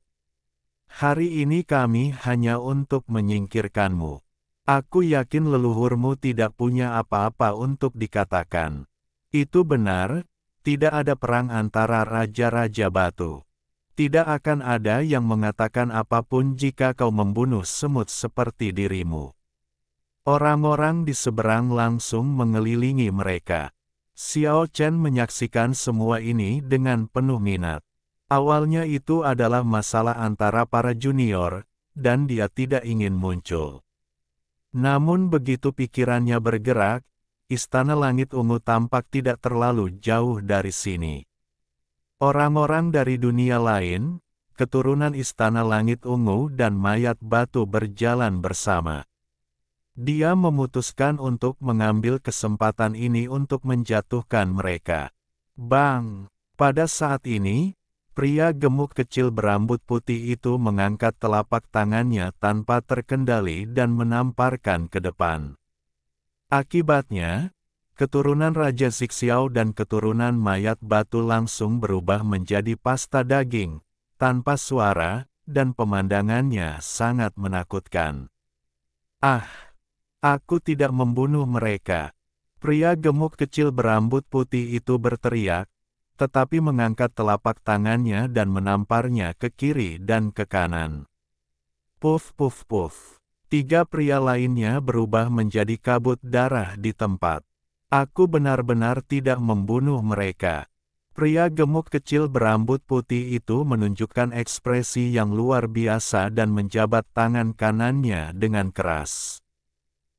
Hari ini kami hanya untuk menyingkirkanmu. Aku yakin leluhurmu tidak punya apa-apa untuk dikatakan. Itu benar, tidak ada perang antara raja-raja batu. Tidak akan ada yang mengatakan apapun jika kau membunuh semut seperti dirimu." Orang-orang di seberang langsung mengelilingi mereka. Xiao Chen menyaksikan semua ini dengan penuh minat. Awalnya itu adalah masalah antara para junior, dan dia tidak ingin muncul. Namun begitu pikirannya bergerak, Istana Langit Ungu tampak tidak terlalu jauh dari sini. Orang-orang dari dunia lain, keturunan Istana Langit Ungu dan mayat batu berjalan bersama. Dia memutuskan untuk mengambil kesempatan ini untuk menjatuhkan mereka. Bang! Pada saat ini, pria gemuk kecil berambut putih itu mengangkat telapak tangannya tanpa terkendali dan menamparkan ke depan. Akibatnya, keturunan Raja Zixiao dan keturunan mayat batu langsung berubah menjadi pasta daging, tanpa suara, dan pemandangannya sangat menakutkan. Ah! Aku tidak membunuh mereka. Pria gemuk kecil berambut putih itu berteriak, tetapi mengangkat telapak tangannya dan menamparnya ke kiri dan ke kanan. Puff puff puff. 3 pria lainnya berubah menjadi kabut darah di tempat. Aku benar-benar tidak membunuh mereka. Pria gemuk kecil berambut putih itu menunjukkan ekspresi yang luar biasa dan menjabat tangan kanannya dengan keras.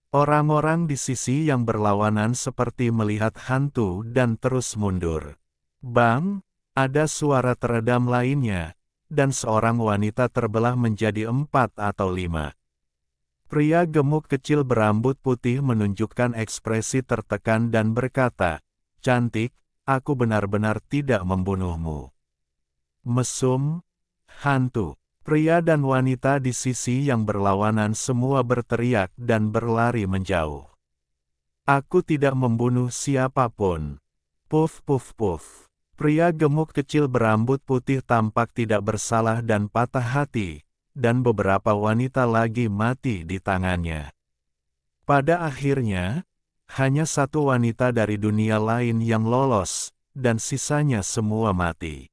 Orang-orang di sisi yang berlawanan seperti melihat hantu dan terus mundur. Bang! Ada suara teredam lainnya, dan seorang wanita terbelah menjadi 4 atau 5. Pria gemuk kecil berambut putih menunjukkan ekspresi tertekan dan berkata, "Cantik, aku benar-benar tidak membunuhmu." Mesum, hantu. Pria dan wanita di sisi yang berlawanan semua berteriak dan berlari menjauh. Aku tidak membunuh siapapun. Puff puff puff. Pria gemuk kecil berambut putih tampak tidak bersalah dan patah hati, dan beberapa wanita lagi mati di tangannya. Pada akhirnya, hanya satu wanita dari dunia lain yang lolos, dan sisanya semua mati.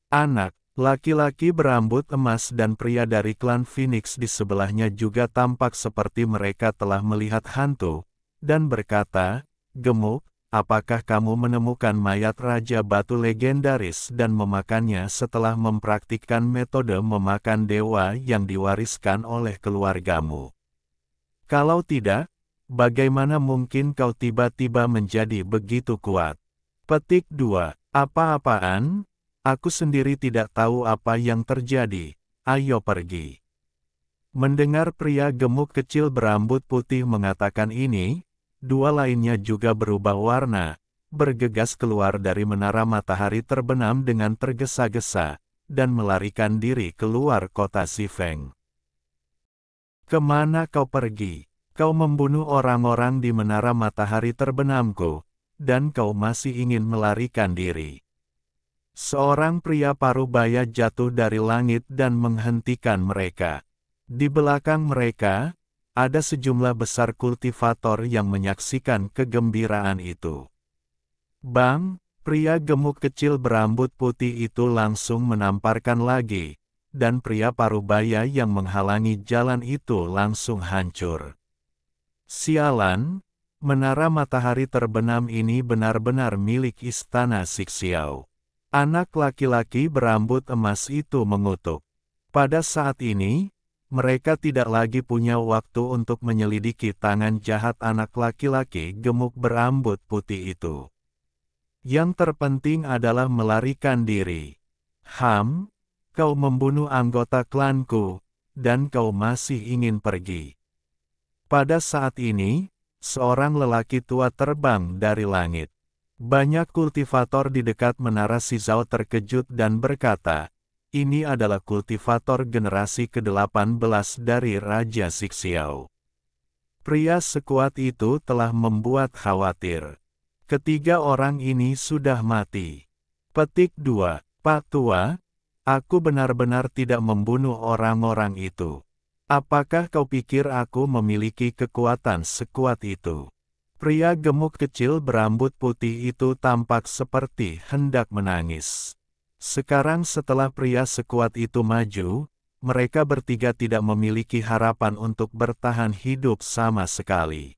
Anak laki-laki berambut emas dan pria dari klan Phoenix di sebelahnya juga tampak seperti mereka telah melihat hantu, dan berkata, "Gemuk, apakah kamu menemukan mayat Raja Batu legendaris dan memakannya setelah mempraktikkan metode memakan dewa yang diwariskan oleh keluargamu? Kalau tidak, bagaimana mungkin kau tiba-tiba menjadi begitu kuat?" Petik 2. Apa-apaan? Aku sendiri tidak tahu apa yang terjadi, ayo pergi. Mendengar pria gemuk kecil berambut putih mengatakan ini, 2 lainnya juga berubah warna, bergegas keluar dari menara matahari terbenam dengan tergesa-gesa, dan melarikan diri keluar kota Zifeng. Kemana kau pergi? Kau membunuh orang-orang di menara matahari terbenamku, dan kau masih ingin melarikan diri. Seorang pria parubaya jatuh dari langit dan menghentikan mereka. Di belakang mereka, ada sejumlah besar kultivator yang menyaksikan kegembiraan itu. Bang! Pria gemuk kecil berambut putih itu langsung menamparkan lagi, dan pria parubaya yang menghalangi jalan itu langsung hancur. Sialan! Menara matahari terbenam ini benar-benar milik istana Zixiao. Anak laki-laki berambut emas itu mengutuk. Pada saat ini, mereka tidak lagi punya waktu untuk menyelidiki tangan jahat anak laki-laki gemuk berambut putih itu. Yang terpenting adalah melarikan diri. Kau membunuh anggota klanku, dan kau masih ingin pergi. Pada saat ini, seorang lelaki tua terbang dari langit. Banyak kultivator di dekat menara Sizhao terkejut dan berkata, "Ini adalah kultivator generasi ke-18 dari Raja Zixiao." Pria sekuat itu telah membuat khawatir. Ketiga orang ini sudah mati. Petik 2. Pak Tua, aku benar-benar tidak membunuh orang-orang itu. Apakah kau pikir aku memiliki kekuatan sekuat itu? Pria gemuk kecil berambut putih itu tampak seperti hendak menangis. Sekarang setelah pria sekuat itu maju, mereka bertiga tidak memiliki harapan untuk bertahan hidup sama sekali.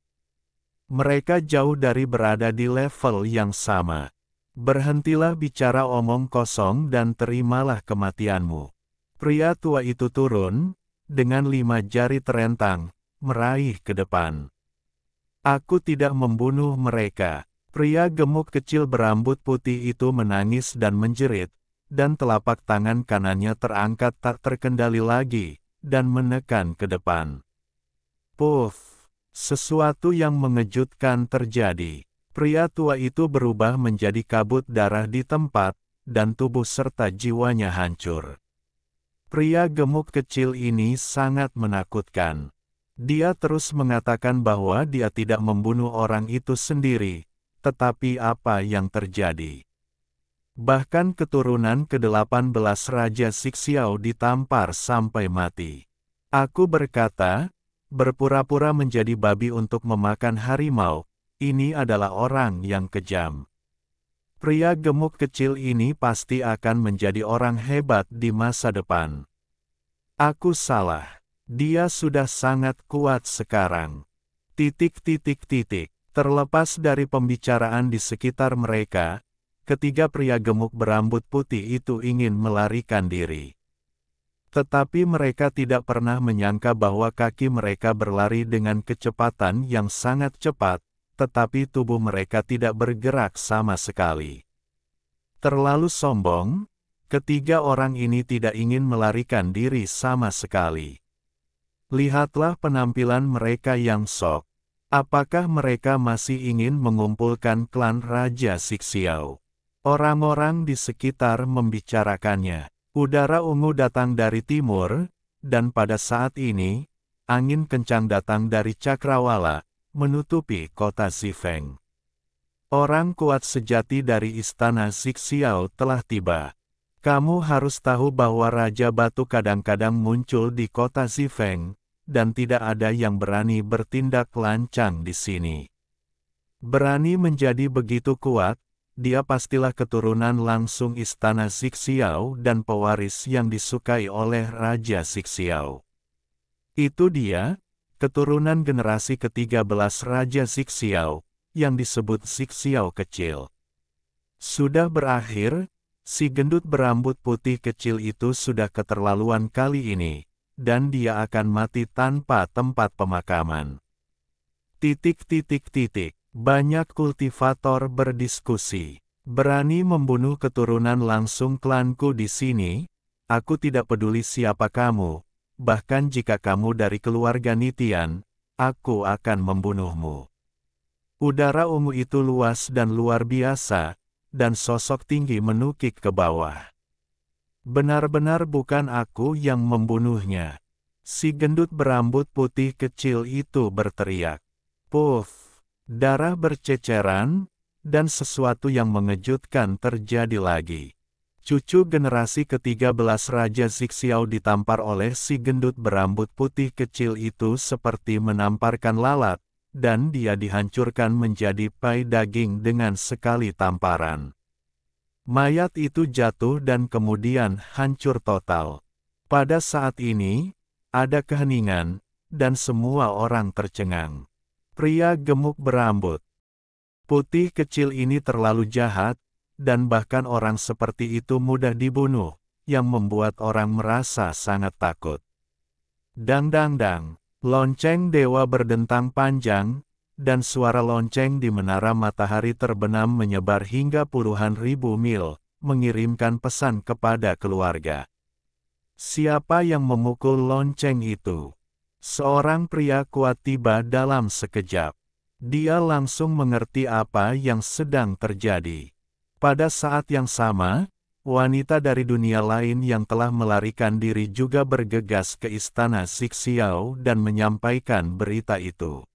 Mereka jauh dari berada di level yang sama. Berhentilah bicara omong kosong dan terimalah kematianmu. Pria tua itu turun, dengan 5 jari terentang, meraih ke depan. Aku tidak membunuh mereka. Pria gemuk kecil berambut putih itu menangis dan menjerit, dan telapak tangan kanannya terangkat tak terkendali lagi, dan menekan ke depan. Puff! Sesuatu yang mengejutkan terjadi. Pria tua itu berubah menjadi kabut darah di tempat, dan tubuh serta jiwanya hancur. Pria gemuk kecil ini sangat menakutkan. Dia terus mengatakan bahwa dia tidak membunuh orang itu sendiri, tetapi apa yang terjadi? Bahkan keturunan ke-18 Raja Sixiao ditampar sampai mati. Aku berkata, berpura-pura menjadi babi untuk memakan harimau, ini adalah orang yang kejam. Pria gemuk kecil ini pasti akan menjadi orang hebat di masa depan. Aku salah. Dia sudah sangat kuat sekarang. Terlepas dari pembicaraan di sekitar mereka, ketiga pria gemuk berambut putih itu ingin melarikan diri. Tetapi mereka tidak pernah menyangka bahwa kaki mereka berlari dengan kecepatan yang sangat cepat, tetapi tubuh mereka tidak bergerak sama sekali. Terlalu sombong, ketiga orang ini tidak ingin melarikan diri sama sekali. Lihatlah penampilan mereka yang sok. Apakah mereka masih ingin mengumpulkan klan Raja Sixiao? Orang-orang di sekitar membicarakannya. Udara ungu datang dari timur, dan pada saat ini, angin kencang datang dari Cakrawala, menutupi kota Zifeng. Orang kuat sejati dari istana Sixiao telah tiba. Kamu harus tahu bahwa Raja Batu kadang-kadang muncul di kota Zifeng, dan tidak ada yang berani bertindak lancang di sini. Berani menjadi begitu kuat, dia pastilah keturunan langsung istana Sixiao dan pewaris yang disukai oleh Raja Sixiao. Itu dia, keturunan generasi ke-13 Raja Sixiao, yang disebut Sixiao kecil. Sudah berakhir, si gendut berambut putih kecil itu sudah keterlaluan kali ini, dan dia akan mati tanpa tempat pemakaman. Banyak kultivator berdiskusi. Berani membunuh keturunan langsung klanku di sini? Aku tidak peduli siapa kamu, bahkan jika kamu dari keluarga Nitian, aku akan membunuhmu. Udara ungu itu luas dan luar biasa, dan sosok tinggi menukik ke bawah. Benar-benar bukan aku yang membunuhnya. Si gendut berambut putih kecil itu berteriak. Puff! Darah berceceran, dan sesuatu yang mengejutkan terjadi lagi. Cucu generasi ke-13 Raja Sixiao ditampar oleh si gendut berambut putih kecil itu seperti menamparkan lalat, dan dia dihancurkan menjadi pai daging dengan sekali tamparan. Mayat itu jatuh dan kemudian hancur total. Pada saat ini, ada keheningan, dan semua orang tercengang. Pria gemuk berambut putih kecil ini terlalu jahat, dan bahkan orang seperti itu mudah dibunuh, yang membuat orang merasa sangat takut. Dang dang dang. Lonceng dewa berdentang panjang, dan suara lonceng di menara matahari terbenam menyebar hingga puluhan ribu mil, mengirimkan pesan kepada keluarga. Siapa yang memukul lonceng itu? Seorang pria kuat tiba dalam sekejap. Dia langsung mengerti apa yang sedang terjadi. Pada saat yang sama, wanita dari dunia lain yang telah melarikan diri juga bergegas ke istana Sixiao dan menyampaikan berita itu.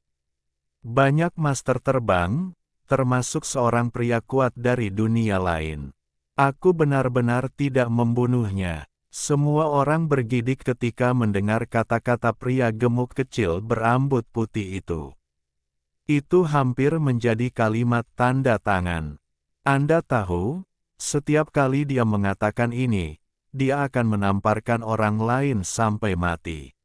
Banyak master terbang, termasuk seorang pria kuat dari dunia lain. Aku benar-benar tidak membunuhnya. Semua orang bergidik ketika mendengar kata-kata pria gemuk kecil berambut putih itu. Itu hampir menjadi kalimat tanda tangan. Anda tahu, setiap kali dia mengatakan ini, dia akan menamparkan orang lain sampai mati.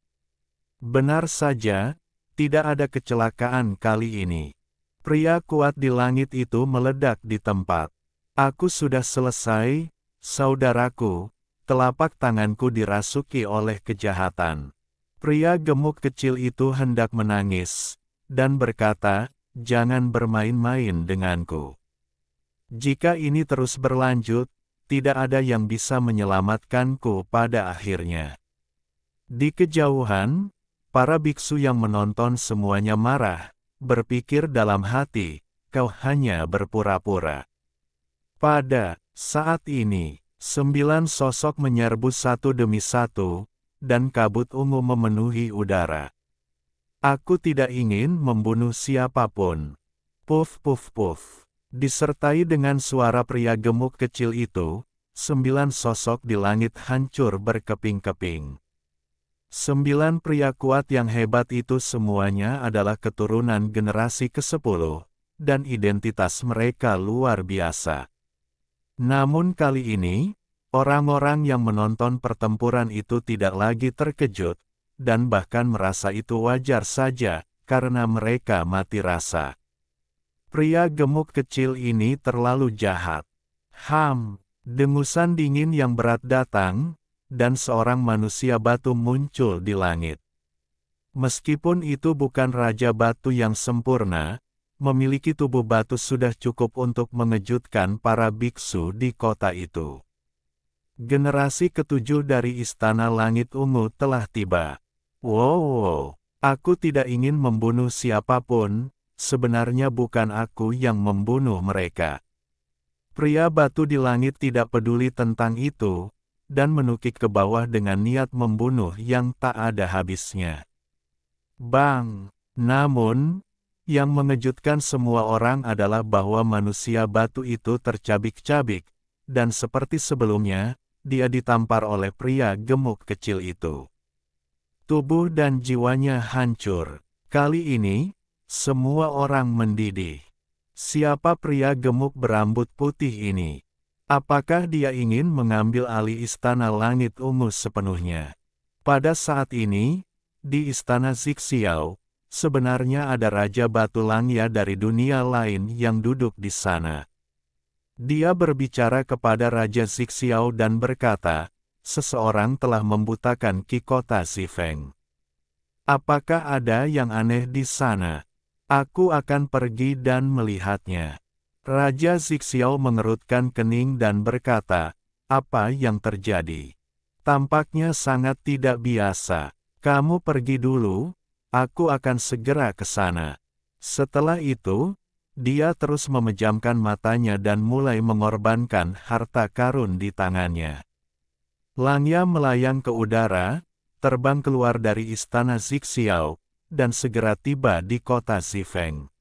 Benar saja, tidak ada kecelakaan kali ini. Pria kuat di langit itu meledak di tempat. Aku sudah selesai, saudaraku, telapak tanganku dirasuki oleh kejahatan. Pria gemuk kecil itu hendak menangis, dan berkata, jangan bermain-main denganku. Jika ini terus berlanjut, tidak ada yang bisa menyelamatkanku pada akhirnya. Di kejauhan, Para biksu yang menonton semuanya marah, berpikir dalam hati, kau hanya berpura-pura. Pada saat ini, 9 sosok menyerbu satu demi satu, dan kabut ungu memenuhi udara. Aku tidak ingin membunuh siapapun. Puff puff puff. Disertai dengan suara pria gemuk kecil itu, 9 sosok di langit hancur berkeping-keping. 9 pria kuat yang hebat itu semuanya adalah keturunan generasi ke-10, dan identitas mereka luar biasa. Namun kali ini, orang-orang yang menonton pertempuran itu tidak lagi terkejut, dan bahkan merasa itu wajar saja, karena mereka mati rasa. Pria gemuk kecil ini terlalu jahat. Dengusan dingin yang berat datang, dan seorang manusia batu muncul di langit. Meskipun itu bukan Raja Batu yang sempurna, memiliki tubuh batu sudah cukup untuk mengejutkan para biksu di kota itu. Generasi ke-7 dari Istana Langit Ungu telah tiba. Wow, aku tidak ingin membunuh siapapun, sebenarnya bukan aku yang membunuh mereka. Pria batu di langit tidak peduli tentang itu, dan menukik ke bawah dengan niat membunuh yang tak ada habisnya. Bang! Namun, yang mengejutkan semua orang adalah bahwa manusia batu itu tercabik-cabik, dan seperti sebelumnya, dia ditampar oleh pria gemuk kecil itu. Tubuh dan jiwanya hancur. Kali ini, semua orang mendidih. Siapa pria gemuk berambut putih ini? Apakah dia ingin mengambil alih Istana Langit Ungu sepenuhnya? Pada saat ini, di Istana Zixiao, sebenarnya ada Raja Batu Langya dari dunia lain yang duduk di sana. Dia berbicara kepada Raja Zixiao dan berkata, seseorang telah membutakan Ki Kota Zifeng. Apakah ada yang aneh di sana? Aku akan pergi dan melihatnya. Raja Zixiao mengerutkan kening dan berkata, apa yang terjadi? Tampaknya sangat tidak biasa. Kamu pergi dulu, aku akan segera ke sana. Setelah itu, dia terus memejamkan matanya dan mulai mengorbankan harta karun di tangannya. Langya melayang ke udara, terbang keluar dari Istana Zixiao, dan segera tiba di kota Zifeng.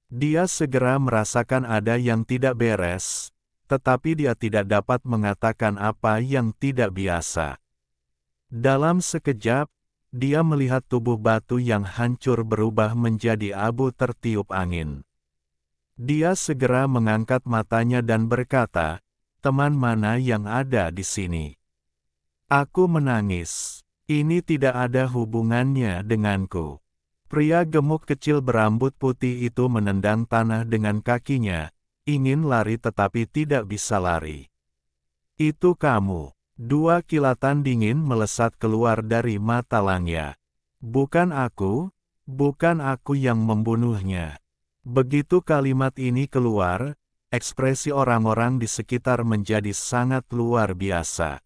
Dia segera merasakan ada yang tidak beres, tetapi dia tidak dapat mengatakan apa yang tidak biasa. Dalam sekejap, dia melihat tubuh batu yang hancur berubah menjadi abu tertiup angin. Dia segera mengangkat matanya dan berkata, teman mana yang ada di sini? Aku menangis. Ini tidak ada hubungannya denganku. Pria gemuk kecil berambut putih itu menendang tanah dengan kakinya, ingin lari tetapi tidak bisa lari. Itu kamu. 2 kilatan dingin melesat keluar dari mata Langya. Bukan aku yang membunuhnya. Begitu kalimat ini keluar, ekspresi orang-orang di sekitar menjadi sangat luar biasa.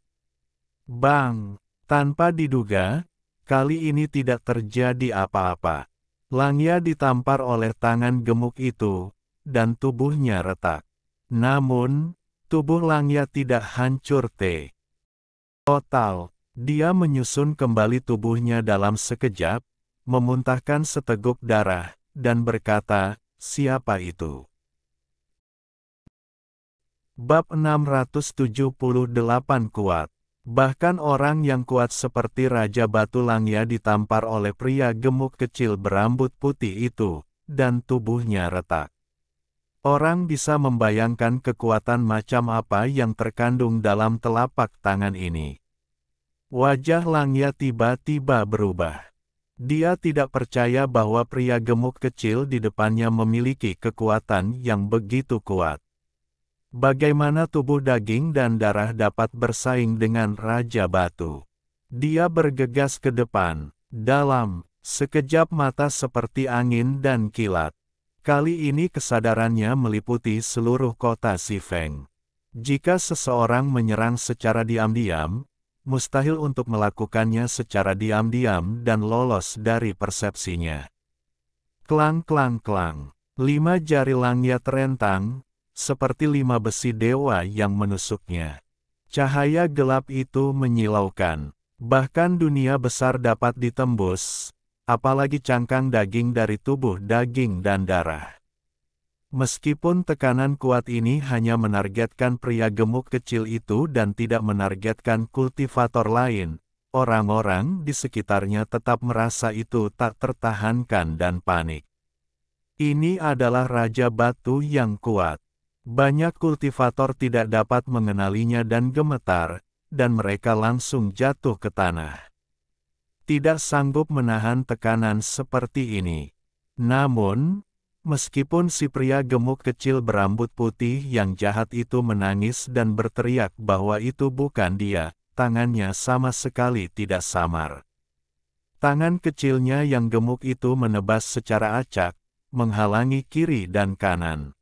Bang! Tanpa diduga, kali ini tidak terjadi apa-apa. Langya ditampar oleh tangan gemuk itu, dan tubuhnya retak. Namun, tubuh Langya tidak hancur total. Dia menyusun kembali tubuhnya dalam sekejap, memuntahkan seteguk darah, dan berkata, siapa itu? Bab 678 kuat. Bahkan orang yang kuat seperti Raja Batu Langya ditampar oleh pria gemuk kecil berambut putih itu, dan tubuhnya retak. Orang bisa membayangkan kekuatan macam apa yang terkandung dalam telapak tangan ini. Wajah Langya tiba-tiba berubah. Dia tidak percaya bahwa pria gemuk kecil di depannya memiliki kekuatan yang begitu kuat. Bagaimana tubuh daging dan darah dapat bersaing dengan Raja Batu? Dia bergegas ke depan. Dalam sekejap mata seperti angin dan kilat. Kali ini kesadarannya meliputi seluruh kota Zifeng. Jika seseorang menyerang secara diam-diam, mustahil untuk melakukannya secara diam-diam dan lolos dari persepsinya. Klang klang klang. 5 jari Langya terentang, seperti 5 besi dewa yang menusuknya. Cahaya gelap itu menyilaukan. Bahkan dunia besar dapat ditembus, apalagi cangkang daging dari tubuh daging dan darah. Meskipun tekanan kuat ini hanya menargetkan pria gemuk kecil itu dan tidak menargetkan kultivator lain, orang-orang di sekitarnya tetap merasa itu tak tertahankan dan panik. Ini adalah Raja Batu yang kuat. Banyak kultivator tidak dapat mengenalinya dan gemetar, dan mereka langsung jatuh ke tanah. Tidak sanggup menahan tekanan seperti ini. Namun, meskipun si pria gemuk kecil berambut putih yang jahat itu menangis dan berteriak bahwa itu bukan dia, tangannya sama sekali tidak samar. Tangan kecilnya yang gemuk itu menebas secara acak, menghalangi kiri dan kanan.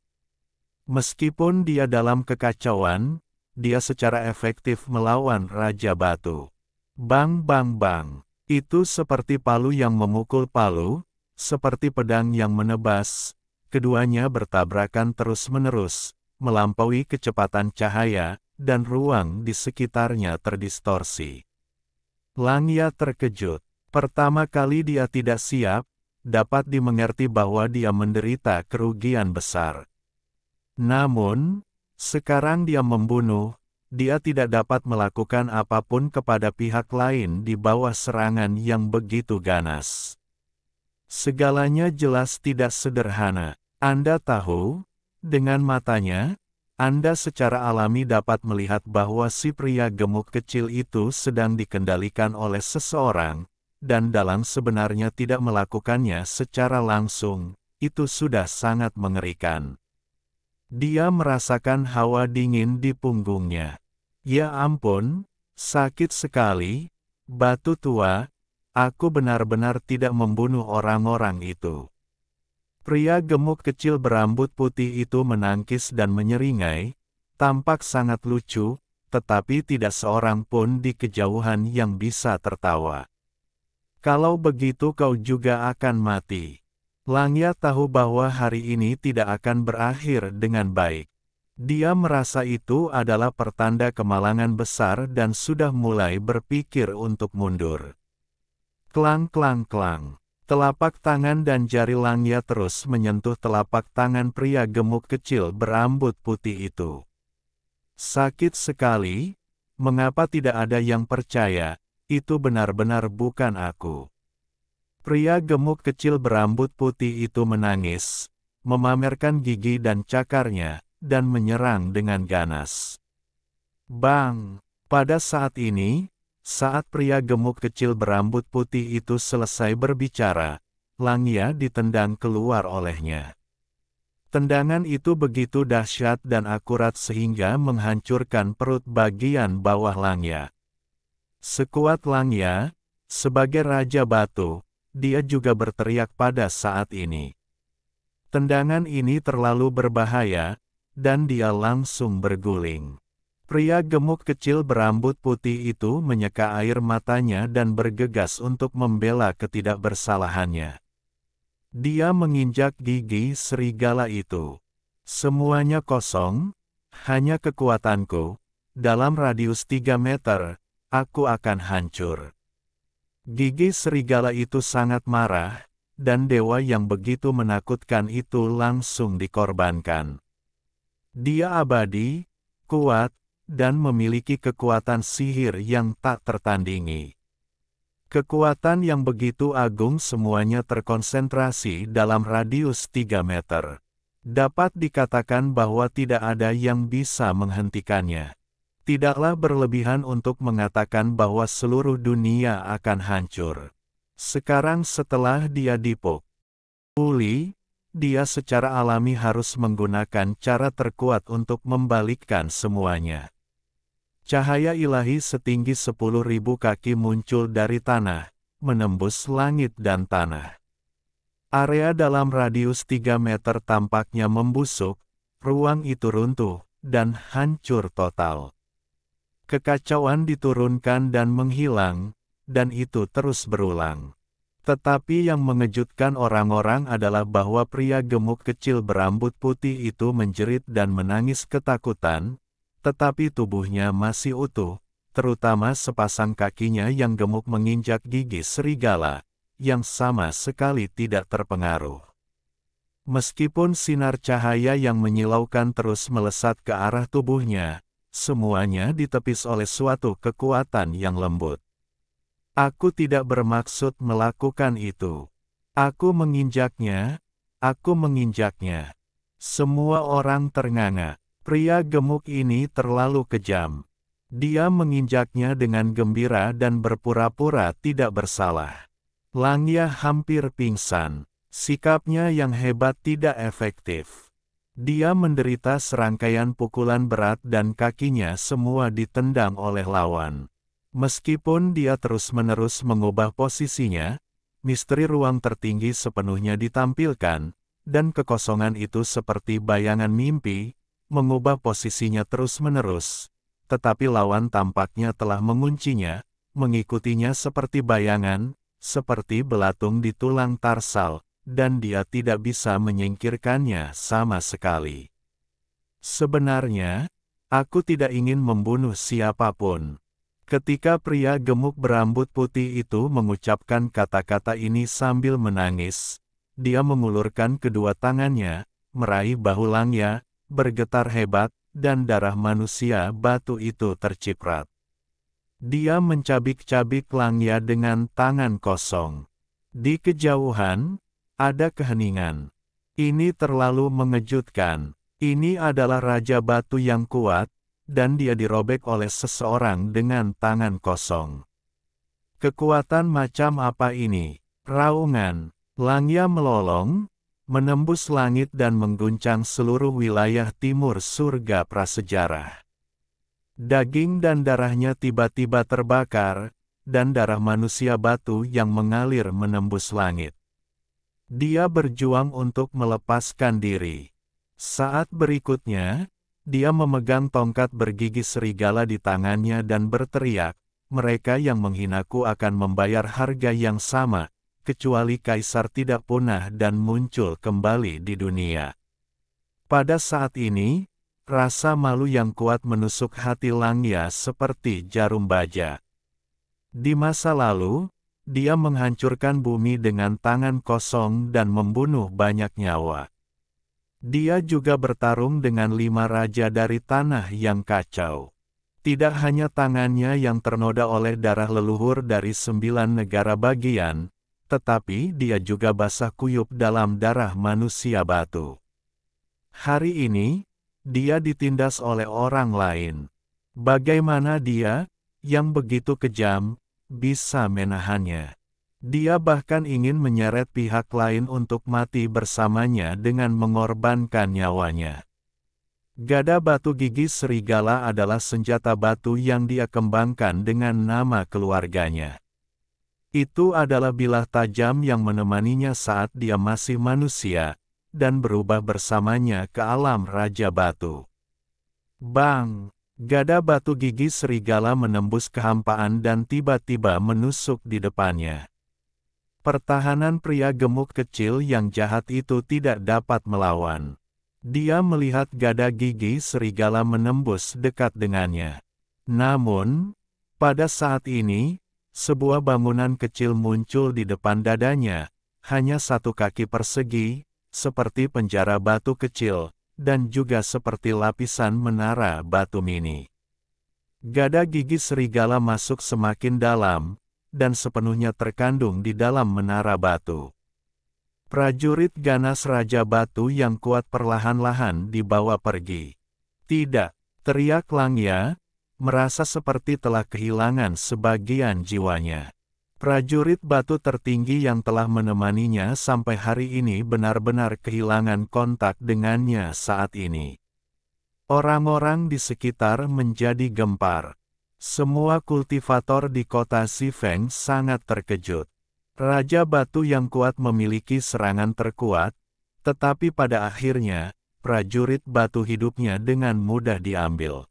Meskipun dia dalam kekacauan, dia secara efektif melawan Raja Batu. Bang bang bang. Itu seperti palu yang memukul palu, seperti pedang yang menebas. Keduanya bertabrakan terus-menerus, melampaui kecepatan cahaya, dan ruang di sekitarnya terdistorsi. Langya terkejut. Pertama kali dia tidak siap, dapat dimengerti bahwa dia menderita kerugian besar. Namun, sekarang dia membunuh, dia tidak dapat melakukan apapun kepada pihak lain di bawah serangan yang begitu ganas. Segalanya jelas tidak sederhana. Anda tahu, dengan matanya, Anda secara alami dapat melihat bahwa si pria gemuk kecil itu sedang dikendalikan oleh seseorang, dan dalam sebenarnya tidak melakukannya secara langsung, itu sudah sangat mengerikan. Dia merasakan hawa dingin di punggungnya. Ya ampun, sakit sekali, Batu Tua, aku benar-benar tidak membunuh orang-orang itu. Pria gemuk kecil berambut putih itu menangkis dan menyeringai, tampak sangat lucu, tetapi tidak seorang pun di kejauhan yang bisa tertawa. Kalau begitu kau juga akan mati. Langya tahu bahwa hari ini tidak akan berakhir dengan baik. Dia merasa itu adalah pertanda kemalangan besar dan sudah mulai berpikir untuk mundur. Klang klang klang. Telapak tangan dan jari Langya terus menyentuh telapak tangan pria gemuk kecil berambut putih itu. Sakit sekali, mengapa tidak ada yang percaya, itu benar-benar bukan aku. Pria gemuk kecil berambut putih itu menangis, memamerkan gigi dan cakarnya, dan menyerang dengan ganas. Bang! Pada saat ini, saat pria gemuk kecil berambut putih itu selesai berbicara, Langya ditendang keluar olehnya. Tendangan itu begitu dahsyat dan akurat sehingga menghancurkan perut bagian bawah Langya. Sekuat Langya, sebagai Raja Batu, dia juga berteriak pada saat ini. Tendangan ini terlalu berbahaya, dan dia langsung berguling. Pria gemuk kecil berambut putih itu menyeka air matanya dan bergegas untuk membela ketidakbersalahannya. Dia menginjak gigi serigala itu. Semuanya kosong, hanya kekuatanku. Dalam radius 3 meter, aku akan hancur. Gigi serigala itu sangat marah, dan dewa yang begitu menakutkan itu langsung dikorbankan. Dia abadi, kuat, dan memiliki kekuatan sihir yang tak tertandingi. Kekuatan yang begitu agung semuanya terkonsentrasi dalam radius 3 meter. Dapat dikatakan bahwa tidak ada yang bisa menghentikannya. Tidaklah berlebihan untuk mengatakan bahwa seluruh dunia akan hancur. Sekarang setelah dia dipukuli, dia secara alami harus menggunakan cara terkuat untuk membalikkan semuanya. Cahaya ilahi setinggi 10.000 kaki muncul dari tanah, menembus langit dan tanah. Area dalam radius 3 meter tampaknya membusuk, ruang itu runtuh, dan hancur total. Kekacauan diturunkan dan menghilang, dan itu terus berulang. Tetapi yang mengejutkan orang-orang adalah bahwa pria gemuk kecil berambut putih itu menjerit dan menangis ketakutan, tetapi tubuhnya masih utuh, terutama sepasang kakinya yang gemuk menginjak gigi serigala, yang sama sekali tidak terpengaruh. Meskipun sinar cahaya yang menyilaukan terus melesat ke arah tubuhnya, semuanya ditepis oleh suatu kekuatan yang lembut. Aku tidak bermaksud melakukan itu. Aku menginjaknya, aku menginjaknya. Semua orang ternganga. Pria gemuk ini terlalu kejam. Dia menginjaknya dengan gembira dan berpura-pura tidak bersalah. Langya hampir pingsan. Sikapnya yang hebat tidak efektif. Dia menderita serangkaian pukulan berat dan kakinya semua ditendang oleh lawan. Meskipun dia terus-menerus mengubah posisinya, misteri ruang tertinggi sepenuhnya ditampilkan, dan kekosongan itu seperti bayangan mimpi, mengubah posisinya terus-menerus, tetapi lawan tampaknya telah menguncinya, mengikutinya seperti bayangan, seperti belatung di tulang tarsal, dan dia tidak bisa menyingkirkannya sama sekali. Sebenarnya, aku tidak ingin membunuh siapapun. Ketika pria gemuk berambut putih itu mengucapkan kata-kata ini sambil menangis, dia mengulurkan kedua tangannya, meraih bahu Langya, bergetar hebat, dan darah manusia batu itu terciprat. Dia mencabik-cabik Langya dengan tangan kosong. Di kejauhan, ada keheningan. Ini terlalu mengejutkan. Ini adalah Raja Batu yang kuat, dan dia dirobek oleh seseorang dengan tangan kosong. Kekuatan macam apa ini? Raungan. Langya melolong, menembus langit dan mengguncang seluruh wilayah timur surga prasejarah. Daging dan darahnya tiba-tiba terbakar, dan darah manusia batu yang mengalir menembus langit. Dia berjuang untuk melepaskan diri. Saat berikutnya, dia memegang tongkat bergigi serigala di tangannya dan berteriak, "Mereka yang menghinaku akan membayar harga yang sama, kecuali Kaisar tidak punah dan muncul kembali di dunia." Pada saat ini, rasa malu yang kuat menusuk hati Langya seperti jarum baja. Di masa lalu, dia menghancurkan bumi dengan tangan kosong dan membunuh banyak nyawa. Dia juga bertarung dengan 5 raja dari tanah yang kacau. Tidak hanya tangannya yang ternoda oleh darah leluhur dari 9 negara bagian, tetapi dia juga basah kuyup dalam darah manusia batu. Hari ini, dia ditindas oleh orang lain. Bagaimana dia, yang begitu kejam, bisa menahannya? Dia bahkan ingin menyeret pihak lain untuk mati bersamanya dengan mengorbankan nyawanya. Gada batu gigi serigala adalah senjata batu yang dia kembangkan dengan nama keluarganya. Itu adalah bilah tajam yang menemaninya saat dia masih manusia, dan berubah bersamanya ke alam Raja Batu. Bang! Gada batu gigi serigala menembus kehampaan dan tiba-tiba menusuk di depannya. Pertahanan pria gemuk kecil yang jahat itu tidak dapat melawan. Dia melihat gada gigi serigala menembus dekat dengannya. Namun, pada saat ini, sebuah bangunan kecil muncul di depan dadanya, hanya satu kaki persegi, seperti penjara batu kecil, dan juga seperti lapisan menara batu mini. Gada gigi serigala masuk semakin dalam, dan sepenuhnya terkandung di dalam menara batu. Prajurit ganas Raja Batu yang kuat perlahan-lahan dibawa pergi. Tidak, teriak Langya, merasa seperti telah kehilangan sebagian jiwanya. Prajurit batu tertinggi yang telah menemaninya sampai hari ini benar-benar kehilangan kontak dengannya saat ini. Orang-orang di sekitar menjadi gempar. Semua kultivator di kota Xifeng sangat terkejut. Raja Batu yang kuat memiliki serangan terkuat, tetapi pada akhirnya, prajurit batu hidupnya dengan mudah diambil.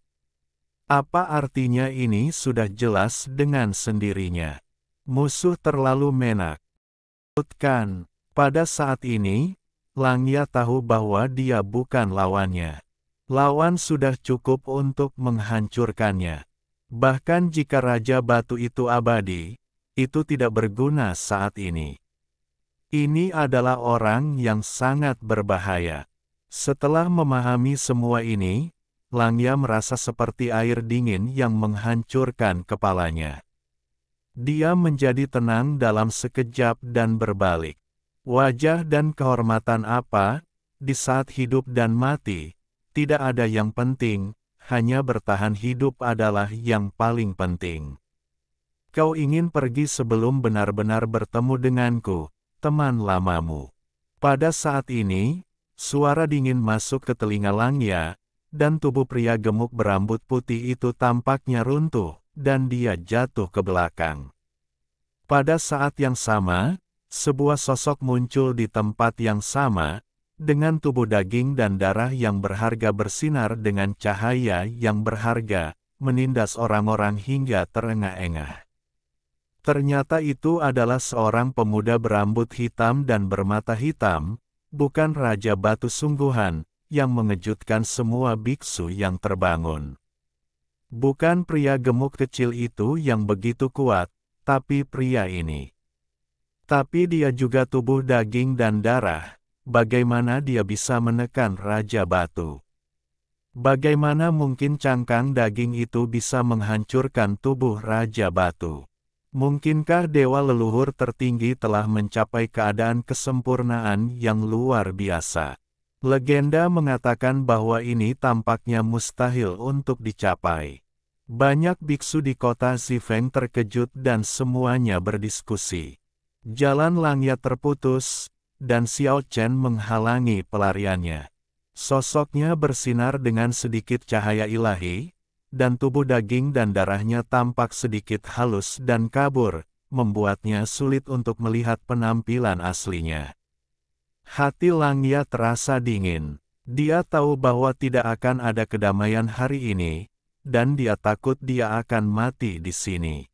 Apa artinya ini sudah jelas dengan sendirinya. Musuh terlalu menakutkan. Pada saat ini, Langya tahu bahwa dia bukan lawannya. Lawan sudah cukup untuk menghancurkannya. Bahkan jika Raja Batu itu abadi, itu tidak berguna saat ini. Ini adalah orang yang sangat berbahaya. Setelah memahami semua ini, Langya merasa seperti air dingin yang menghancurkan kepalanya. Dia menjadi tenang dalam sekejap dan berbalik. Wajah dan kehormatan apa, di saat hidup dan mati, tidak ada yang penting, hanya bertahan hidup adalah yang paling penting. Kau ingin pergi sebelum benar-benar bertemu denganku, teman lamamu. Pada saat ini, suara dingin masuk ke telinga Langya, dan tubuh pria gemuk berambut putih itu tampaknya runtuh, dan dia jatuh ke belakang. Pada saat yang sama, sebuah sosok muncul di tempat yang sama, dengan tubuh daging dan darah yang berharga bersinar dengan cahaya yang berharga, menindas orang-orang hingga terengah-engah. Ternyata itu adalah seorang pemuda berambut hitam dan bermata hitam, bukan Raja Batu sungguhan, yang mengejutkan semua biksu yang terbangun. Bukan pria gemuk kecil itu yang begitu kuat, tapi pria ini. Tapi dia juga tubuh daging dan darah, bagaimana dia bisa menekan Raja Batu? Bagaimana mungkin cangkang daging itu bisa menghancurkan tubuh Raja Batu? Mungkinkah dewa leluhur tertinggi telah mencapai keadaan kesempurnaan yang luar biasa? Legenda mengatakan bahwa ini tampaknya mustahil untuk dicapai. Banyak biksu di kota Zifeng terkejut dan semuanya berdiskusi. Jalan Langya terputus, dan Xiao Chen menghalangi pelariannya. Sosoknya bersinar dengan sedikit cahaya ilahi, dan tubuh daging dan darahnya tampak sedikit halus dan kabur, membuatnya sulit untuk melihat penampilan aslinya. Hati Langya terasa dingin. Dia tahu bahwa tidak akan ada kedamaian hari ini, dan dia takut dia akan mati di sini.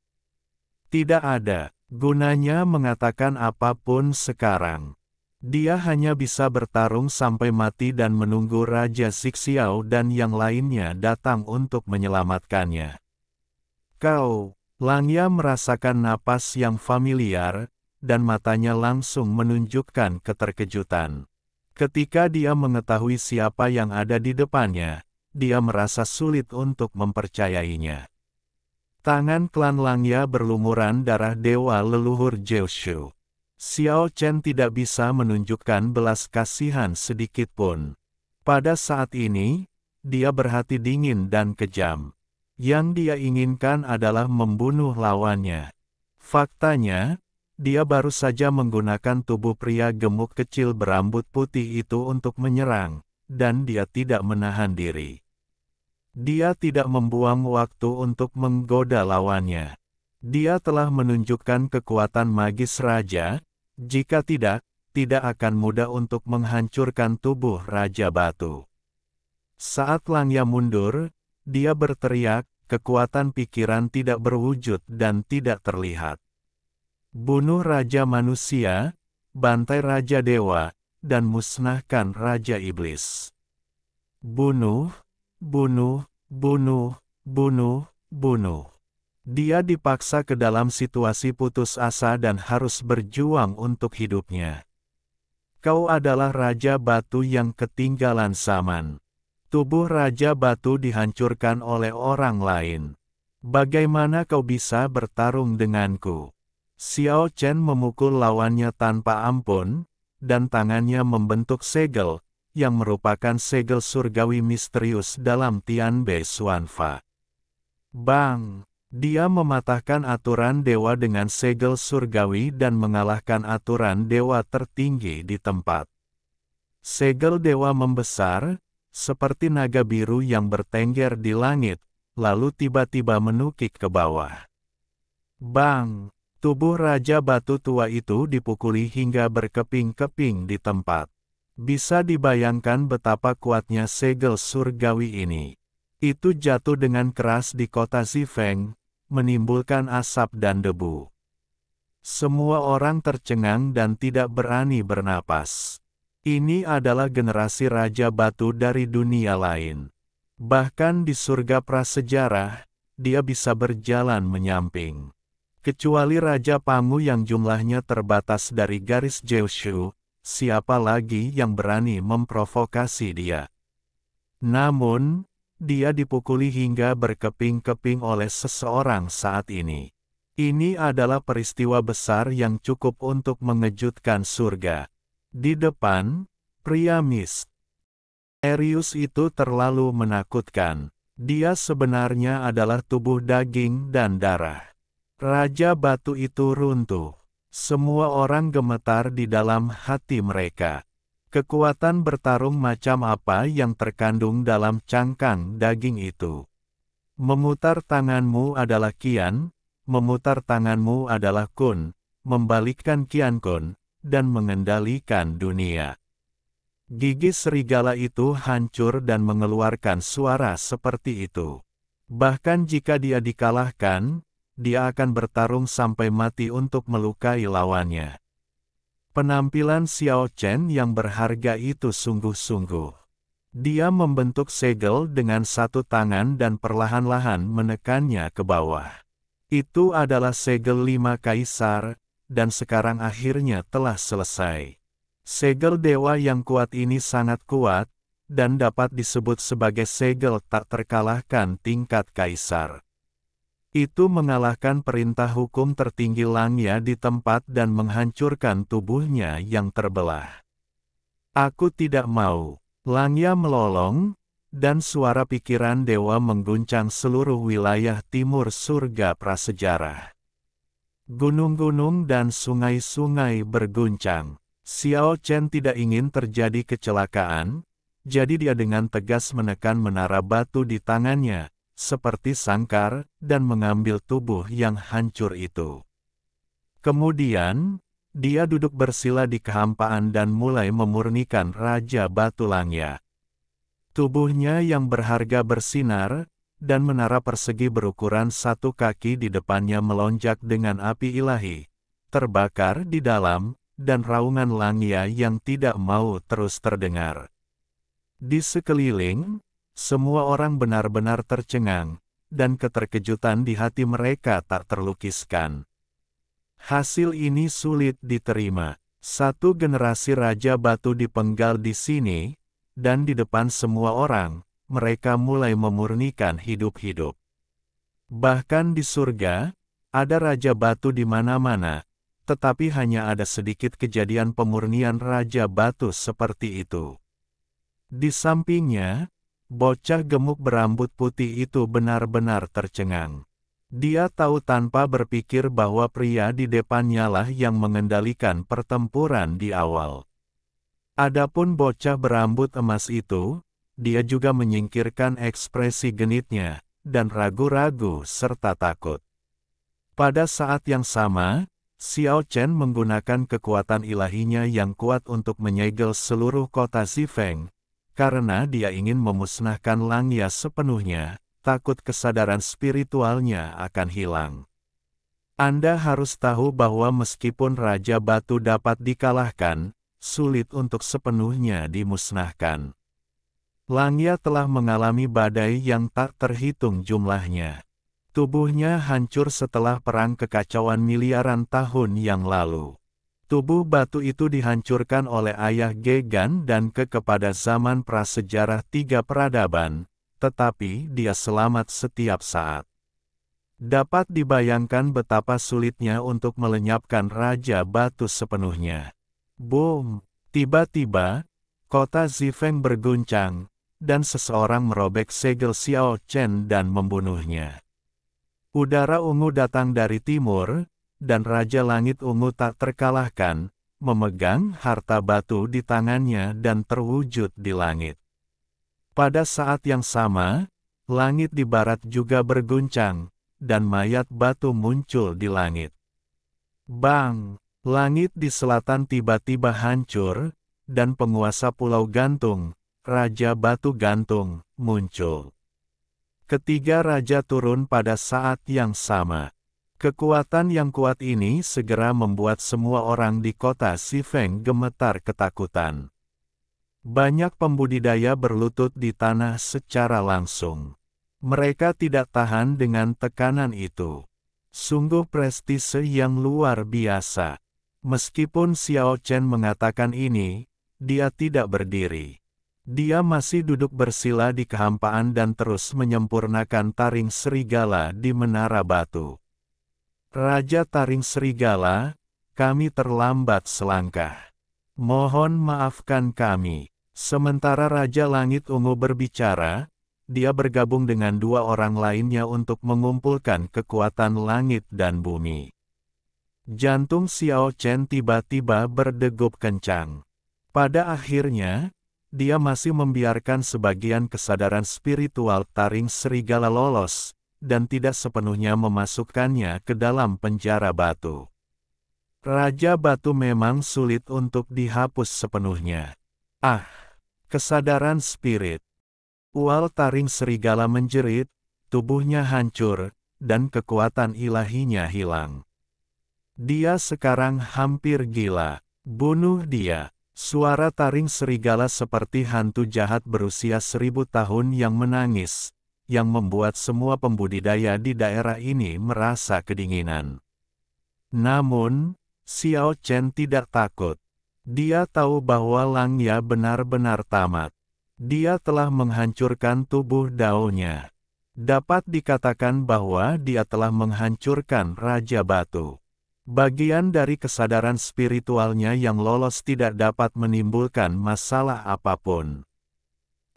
Tidak ada gunanya mengatakan apapun sekarang. Dia hanya bisa bertarung sampai mati dan menunggu Raja Zixiao dan yang lainnya datang untuk menyelamatkannya. Kau, Langya merasakan napas yang familiar, dan matanya langsung menunjukkan keterkejutan. Ketika dia mengetahui siapa yang ada di depannya, dia merasa sulit untuk mempercayainya. Tangan klan Langya berlumuran darah dewa leluhur Jiushu. Xiao Chen tidak bisa menunjukkan belas kasihan sedikit pun. Pada saat ini, dia berhati dingin dan kejam. Yang dia inginkan adalah membunuh lawannya. Faktanya, dia baru saja menggunakan tubuh pria gemuk kecil berambut putih itu untuk menyerang, dan dia tidak menahan diri. Dia tidak membuang waktu untuk menggoda lawannya. Dia telah menunjukkan kekuatan magis raja. Jika tidak akan mudah untuk menghancurkan tubuh Raja Batu. Saat Langya mundur, dia berteriak, kekuatan pikiran tidak berwujud dan tidak terlihat. Bunuh Raja Manusia, bantai Raja Dewa, dan musnahkan Raja Iblis. Bunuh, bunuh, bunuh, bunuh, bunuh. Dia dipaksa ke dalam situasi putus asa dan harus berjuang untuk hidupnya. Kau adalah Raja Batu yang ketinggalan zaman. Tubuh Raja Batu dihancurkan oleh orang lain. Bagaimana kau bisa bertarung denganku? Xiao Chen memukul lawannya tanpa ampun, dan tangannya membentuk segel, yang merupakan segel surgawi misterius dalam Tianbei Xuanfa. Bang! Dia mematahkan aturan dewa dengan segel surgawi dan mengalahkan aturan dewa tertinggi di tempat. Segel dewa membesar, seperti naga biru yang bertengger di langit, lalu tiba-tiba menukik ke bawah. Bang! Tubuh Raja Batu tua itu dipukuli hingga berkeping-keping di tempat. Bisa dibayangkan betapa kuatnya segel surgawi ini. Itu jatuh dengan keras di kota Zifeng, menimbulkan asap dan debu. Semua orang tercengang dan tidak berani bernapas. Ini adalah generasi Raja Batu dari dunia lain. Bahkan di surga prasejarah, dia bisa berjalan menyamping. Kecuali Raja Pangu yang jumlahnya terbatas dari garis Jeoshu, siapa lagi yang berani memprovokasi dia? Namun, dia dipukuli hingga berkeping-keping oleh seseorang saat ini. Ini adalah peristiwa besar yang cukup untuk mengejutkan surga. Di depan, pria misterius itu terlalu menakutkan. Dia sebenarnya adalah tubuh daging dan darah. Raja Batu itu runtuh. Semua orang gemetar di dalam hati mereka. Kekuatan bertarung macam apa yang terkandung dalam cangkang daging itu? Memutar tanganmu adalah Qian, memutar tanganmu adalah Kun, membalikkan Qian Kun, dan mengendalikan dunia. Gigi serigala itu hancur dan mengeluarkan suara seperti itu. Bahkan jika dia dikalahkan, dia akan bertarung sampai mati untuk melukai lawannya. Penampilan Xiao Chen yang berharga itu sungguh-sungguh. Dia membentuk segel dengan satu tangan dan perlahan-lahan menekannya ke bawah. Itu adalah segel 5 kaisar, dan sekarang akhirnya telah selesai. Segel dewa yang kuat ini sangat kuat, dan dapat disebut sebagai segel tak terkalahkan tingkat kaisar. Itu mengalahkan perintah hukum tertinggi Langya di tempat dan menghancurkan tubuhnya yang terbelah. Aku tidak mau. Langya melolong, dan suara pikiran dewa mengguncang seluruh wilayah timur surga prasejarah. Gunung-gunung dan sungai-sungai berguncang. Xiao Chen tidak ingin terjadi kecelakaan, jadi dia dengan tegas menekan menara batu di tangannya, seperti sangkar, dan mengambil tubuh yang hancur itu. Kemudian, dia duduk bersila di kehampaan dan mulai memurnikan Raja Batu Langya. Tubuhnya yang berharga bersinar, dan menara persegi berukuran 1 kaki di depannya melonjak dengan api ilahi, terbakar di dalam, dan raungan Langya yang tidak mau terus terdengar. Di sekeliling, semua orang benar-benar tercengang, dan keterkejutan di hati mereka tak terlukiskan. Hasil ini sulit diterima. Satu generasi Raja Batu dipenggal di sini, dan di depan semua orang, mereka mulai memurnikan hidup-hidup. Bahkan di surga, ada Raja Batu di mana-mana, tetapi hanya ada sedikit kejadian pemurnian Raja Batu seperti itu. Di sampingnya, bocah gemuk berambut putih itu benar-benar tercengang. Dia tahu tanpa berpikir bahwa pria di depannya lah yang mengendalikan pertempuran di awal. Adapun bocah berambut emas itu, dia juga menyingkirkan ekspresi genitnya, dan ragu-ragu serta takut. Pada saat yang sama, Xiao Chen menggunakan kekuatan ilahinya yang kuat untuk menyegel seluruh kota Zifeng, karena dia ingin memusnahkan Langya sepenuhnya. Takut kesadaran spiritualnya akan hilang. Anda harus tahu bahwa meskipun Raja Batu dapat dikalahkan, sulit untuk sepenuhnya dimusnahkan. Langya telah mengalami badai yang tak terhitung jumlahnya. Tubuhnya hancur setelah perang kekacauan miliaran tahun yang lalu. Tubuh batu itu dihancurkan oleh ayah Gegan dan kepada zaman prasejarah 3 peradaban, tetapi dia selamat setiap saat. Dapat dibayangkan betapa sulitnya untuk melenyapkan Raja Batu sepenuhnya. Boom! Tiba-tiba, kota Zifeng berguncang, dan seseorang merobek segel Xiao Chen dan membunuhnya. Udara ungu datang dari timur, dan Raja Langit Ungu tak terkalahkan, memegang harta batu di tangannya dan terwujud di langit. Pada saat yang sama, langit di barat juga berguncang, dan mayat batu muncul di langit. Bang! Langit di selatan tiba-tiba hancur, dan penguasa Pulau Gantung, Raja Batu Gantung, muncul. Ketiga raja turun pada saat yang sama. Kekuatan yang kuat ini segera membuat semua orang di kota Xifeng gemetar ketakutan. Banyak pembudidaya berlutut di tanah secara langsung. Mereka tidak tahan dengan tekanan itu. Sungguh prestise yang luar biasa. Meskipun Xiao Chen mengatakan ini, dia tidak berdiri. Dia masih duduk bersila di kehampaan dan terus menyempurnakan taring serigala di menara batu. Raja Taring Serigala, kami terlambat selangkah. Mohon maafkan kami. Sementara Raja Langit Ungu berbicara, dia bergabung dengan dua orang lainnya untuk mengumpulkan kekuatan langit dan bumi. Jantung Xiao Chen tiba-tiba berdegup kencang. Pada akhirnya, dia masih membiarkan sebagian kesadaran spiritual Taring Serigala lolos, dan tidak sepenuhnya memasukkannya ke dalam penjara batu. Raja Batu memang sulit untuk dihapus sepenuhnya. Ah, kesadaran spirit. Ual Taring Serigala menjerit, tubuhnya hancur, dan kekuatan ilahinya hilang. Dia sekarang hampir gila. Bunuh dia. Suara Taring Serigala seperti hantu jahat berusia 1000 tahun yang menangis, yang membuat semua pembudidaya di daerah ini merasa kedinginan. Namun, Xiao Chen tidak takut. Dia tahu bahwa Langya benar-benar tamat. Dia telah menghancurkan tubuh Dao-nya. Dapat dikatakan bahwa dia telah menghancurkan Raja Batu. Bagian dari kesadaran spiritualnya yang lolos tidak dapat menimbulkan masalah apapun.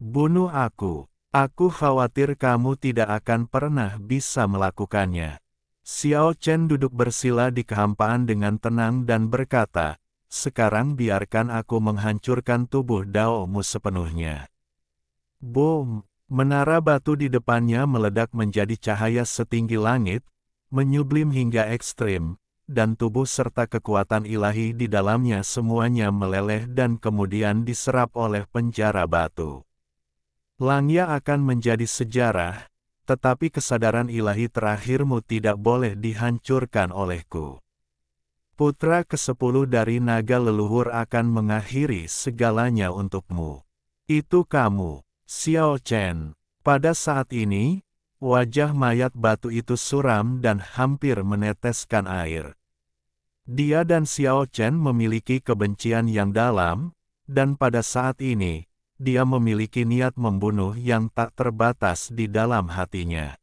Bunuh aku. Aku khawatir kamu tidak akan pernah bisa melakukannya. Xiao Chen duduk bersila di kehampaan dengan tenang dan berkata, sekarang biarkan aku menghancurkan tubuh Dao-mu sepenuhnya. Boom! Menara batu di depannya meledak menjadi cahaya setinggi langit, menyublim hingga ekstrim, dan tubuh serta kekuatan ilahi di dalamnya semuanya meleleh dan kemudian diserap oleh penjara batu. Langya akan menjadi sejarah, tetapi kesadaran ilahi terakhirmu tidak boleh dihancurkan olehku. Putra ke-10 dari naga leluhur akan mengakhiri segalanya untukmu. Itu kamu, Xiao Chen. Pada saat ini, wajah mayat batu itu suram dan hampir meneteskan air. Dia dan Xiao Chen memiliki kebencian yang dalam, dan pada saat ini, dia memiliki niat membunuh yang tak terbatas di dalam hatinya.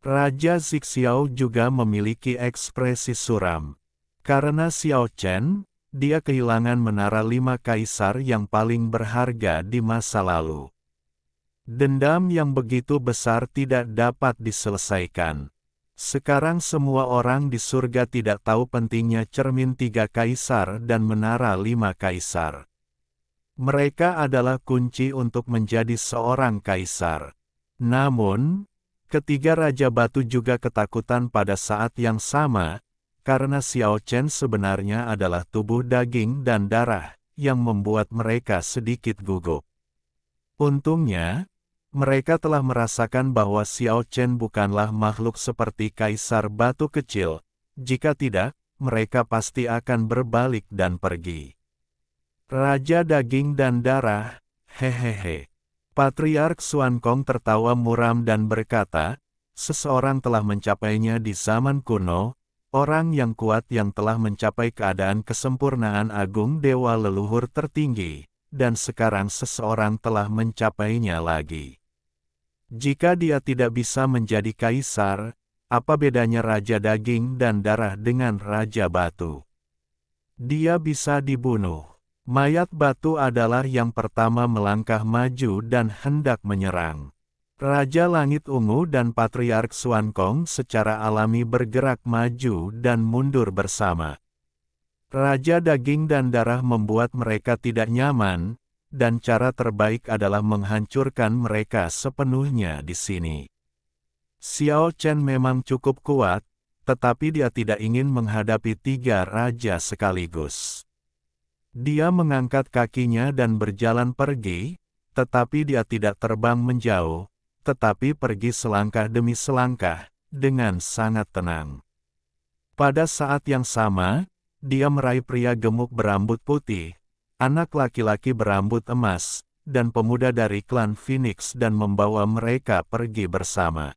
Raja Zixiao juga memiliki ekspresi suram. Karena Xiao Chen, dia kehilangan menara 5 kaisar yang paling berharga di masa lalu. Dendam yang begitu besar tidak dapat diselesaikan. Sekarang semua orang di surga tidak tahu pentingnya cermin 3 kaisar dan menara 5 kaisar. Mereka adalah kunci untuk menjadi seorang kaisar. Namun, ketiga Raja Batu juga ketakutan pada saat yang sama, karena Xiao Chen sebenarnya adalah tubuh daging dan darah, yang membuat mereka sedikit gugup. Untungnya, mereka telah merasakan bahwa Xiao Chen bukanlah makhluk seperti Kaisar Batu Kecil, jika tidak, mereka pasti akan berbalik dan pergi. Raja Daging dan Darah, hehehe. Patriark Xuan Kong tertawa muram dan berkata, seseorang telah mencapainya di zaman kuno, orang yang kuat yang telah mencapai keadaan kesempurnaan agung dewa leluhur tertinggi, dan sekarang seseorang telah mencapainya lagi. Jika dia tidak bisa menjadi kaisar, apa bedanya Raja Daging dan Darah dengan Raja Batu? Dia bisa dibunuh. Mayat batu adalah yang pertama melangkah maju dan hendak menyerang. Raja Langit Ungu dan Patriark Xuan Kong secara alami bergerak maju dan mundur bersama. Raja Daging dan Darah membuat mereka tidak nyaman, dan cara terbaik adalah menghancurkan mereka sepenuhnya di sini. Xiao Chen memang cukup kuat, tetapi dia tidak ingin menghadapi 3 raja sekaligus. Dia mengangkat kakinya dan berjalan pergi, tetapi dia tidak terbang menjauh, tetapi pergi selangkah demi selangkah, dengan sangat tenang. Pada saat yang sama, dia meraih pria gemuk berambut putih, anak laki-laki berambut emas, dan pemuda dari klan Phoenix dan membawa mereka pergi bersama.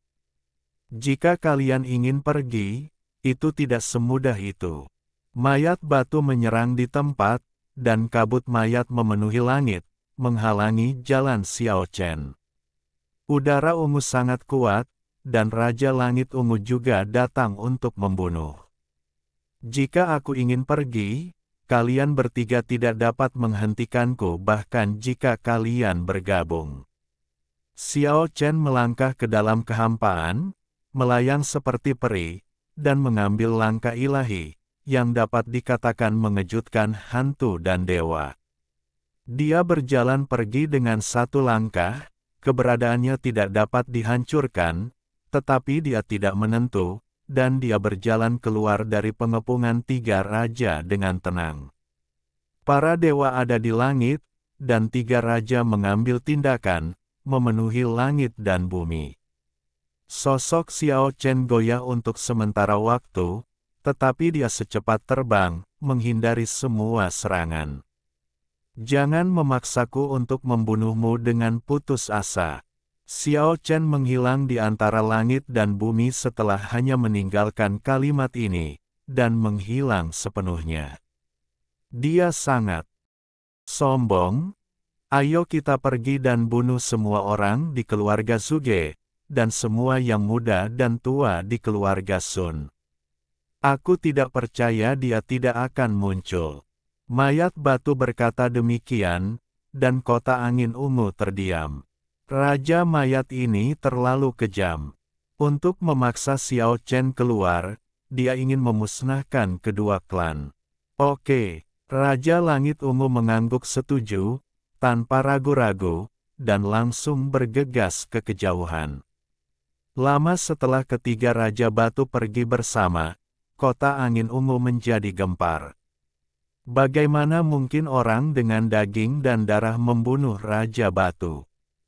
Jika kalian ingin pergi, itu tidak semudah itu. Mayat batu menyerang di tempat, dan kabut mayat memenuhi langit, menghalangi jalan Xiao Chen. Udara ungu sangat kuat, dan Raja Langit Ungu juga datang untuk membunuh. Jika aku ingin pergi, kalian bertiga tidak dapat menghentikanku bahkan jika kalian bergabung. Xiao Chen melangkah ke dalam kehampaan, melayang seperti peri, dan mengambil langkah ilahi, yang dapat dikatakan mengejutkan hantu dan dewa. Dia berjalan pergi dengan satu langkah, keberadaannya tidak dapat dihancurkan, tetapi dia tidak menentu, dan dia berjalan keluar dari pengepungan tiga raja dengan tenang. Para dewa ada di langit, dan tiga raja mengambil tindakan, memenuhi langit dan bumi. Sosok Xiao Chen goyah untuk sementara waktu, tetapi dia secepat terbang, menghindari semua serangan. Jangan memaksaku untuk membunuhmu dengan putus asa. Xiao Chen menghilang di antara langit dan bumi setelah hanya meninggalkan kalimat ini, dan menghilang sepenuhnya. Dia sangat sombong. Ayo kita pergi dan bunuh semua orang di keluarga Zhuge, dan semua yang muda dan tua di keluarga Sun. Aku tidak percaya dia tidak akan muncul. Mayat batu berkata demikian, dan kota angin ungu terdiam. Raja mayat ini terlalu kejam. Untuk memaksa Xiao Chen keluar, dia ingin memusnahkan kedua klan. Oke, Raja Langit Ungu mengangguk setuju, tanpa ragu-ragu, dan langsung bergegas ke kejauhan. Lama setelah ketiga Raja Batu pergi bersama, kota angin ungu menjadi gempar. Bagaimana mungkin orang dengan daging dan darah membunuh Raja Batu?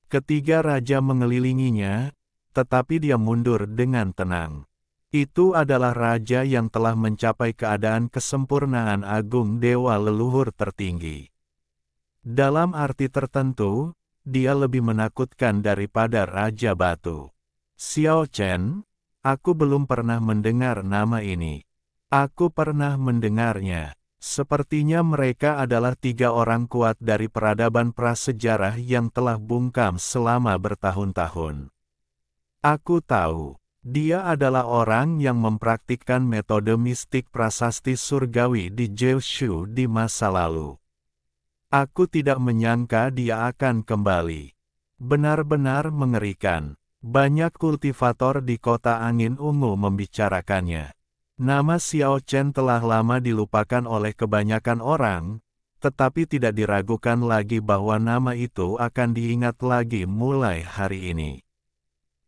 Ketiga raja mengelilinginya, tetapi dia mundur dengan tenang. Itu adalah raja yang telah mencapai keadaan kesempurnaan agung dewa leluhur tertinggi. Dalam arti tertentu, dia lebih menakutkan daripada Raja Batu. Xiao Chen, aku belum pernah mendengar nama ini. Aku pernah mendengarnya. Sepertinya mereka adalah tiga orang kuat dari peradaban prasejarah yang telah bungkam selama bertahun-tahun. Aku tahu, dia adalah orang yang mempraktikkan metode mistik prasasti surgawi di Jiushu di masa lalu. Aku tidak menyangka dia akan kembali. Benar-benar mengerikan. Banyak kultivator di kota angin ungu membicarakannya. Nama Xiao Chen telah lama dilupakan oleh kebanyakan orang, tetapi tidak diragukan lagi bahwa nama itu akan diingat lagi mulai hari ini.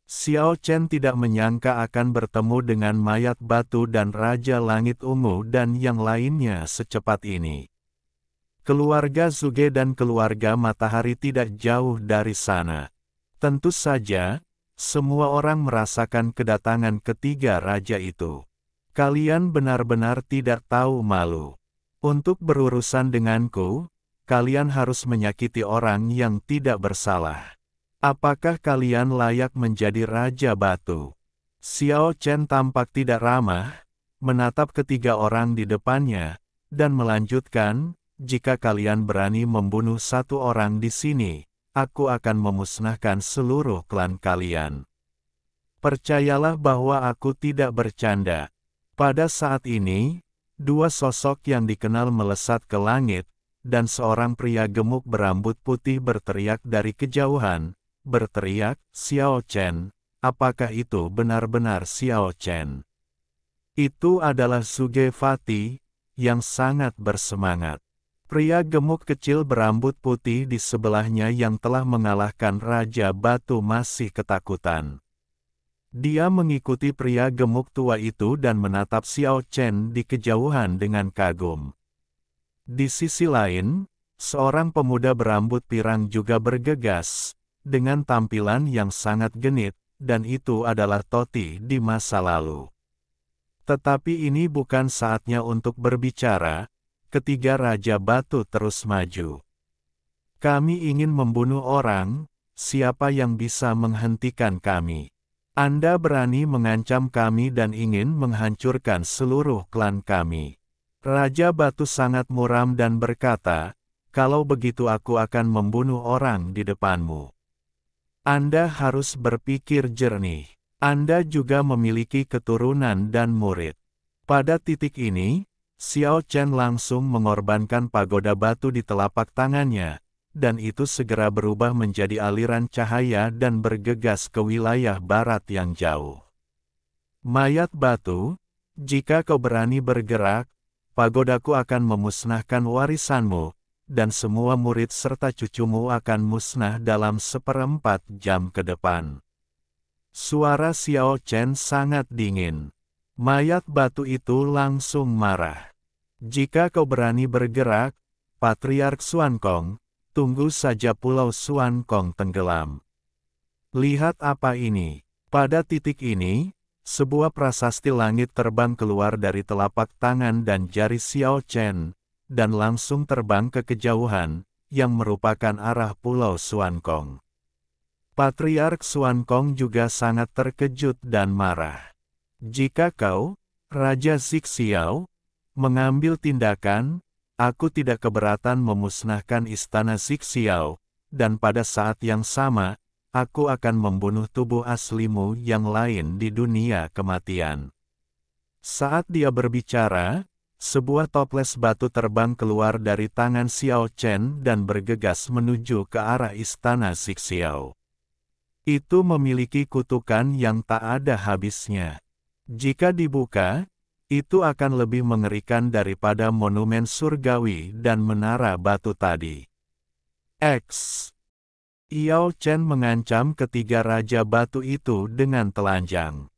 Xiao Chen tidak menyangka akan bertemu dengan mayat batu dan Raja Langit Ungu dan yang lainnya secepat ini. Keluarga Zhuge dan keluarga Matahari tidak jauh dari sana. Tentu saja, semua orang merasakan kedatangan ketiga raja itu. Kalian benar-benar tidak tahu malu. Untuk berurusan denganku, kalian harus menyakiti orang yang tidak bersalah. Apakah kalian layak menjadi Raja Batu? Xiao Chen tampak tidak ramah, menatap ketiga orang di depannya, dan melanjutkan, jika kalian berani membunuh satu orang di sini, aku akan memusnahkan seluruh klan kalian. Percayalah bahwa aku tidak bercanda. Pada saat ini, dua sosok yang dikenal melesat ke langit, dan seorang pria gemuk berambut putih berteriak dari kejauhan, berteriak, Xiao Chen, apakah itu benar-benar Xiao Chen? Itu adalah Zhuge Fati, yang sangat bersemangat. Pria gemuk kecil berambut putih di sebelahnya yang telah mengalahkan Raja Batu masih ketakutan. Dia mengikuti pria gemuk tua itu dan menatap Xiao Chen di kejauhan dengan kagum. Di sisi lain, seorang pemuda berambut pirang juga bergegas, dengan tampilan yang sangat genit, dan itu adalah Toti di masa lalu. Tetapi ini bukan saatnya untuk berbicara, ketiga Raja Batu terus maju. Kami ingin membunuh orang, siapa yang bisa menghentikan kami? Anda berani mengancam kami dan ingin menghancurkan seluruh klan kami. Raja Batu sangat muram dan berkata, kalau begitu aku akan membunuh orang di depanmu. Anda harus berpikir jernih. Anda juga memiliki keturunan dan murid. Pada titik ini, Xiao Chen langsung mengorbankan pagoda batu di telapak tangannya, dan itu segera berubah menjadi aliran cahaya dan bergegas ke wilayah barat yang jauh. Mayat batu, jika kau berani bergerak, pagodaku akan memusnahkan warisanmu, dan semua murid serta cucumu akan musnah dalam 1/4 jam ke depan. Suara Xiao Chen sangat dingin. Mayat batu itu langsung marah. Jika kau berani bergerak, Patriark Xuankong, tunggu saja Pulau Xuankong tenggelam. Lihat apa ini. Pada titik ini, sebuah prasasti langit terbang keluar dari telapak tangan dan jari Xiao Chen, dan langsung terbang ke kejauhan, yang merupakan arah Pulau Xuankong. Patriark Xuankong juga sangat terkejut dan marah. Jika kau, Raja Zixiao, mengambil tindakan, aku tidak keberatan memusnahkan istana Zixiao, dan pada saat yang sama, aku akan membunuh tubuh aslimu yang lain di dunia kematian. Saat dia berbicara, sebuah toples batu terbang keluar dari tangan Xiao Chen dan bergegas menuju ke arah istana Zixiao. Itu memiliki kutukan yang tak ada habisnya. Jika dibuka, itu akan lebih mengerikan daripada monumen surgawi dan menara batu tadi. X. Xiao Chen mengancam ketiga Raja Batu itu dengan telanjang.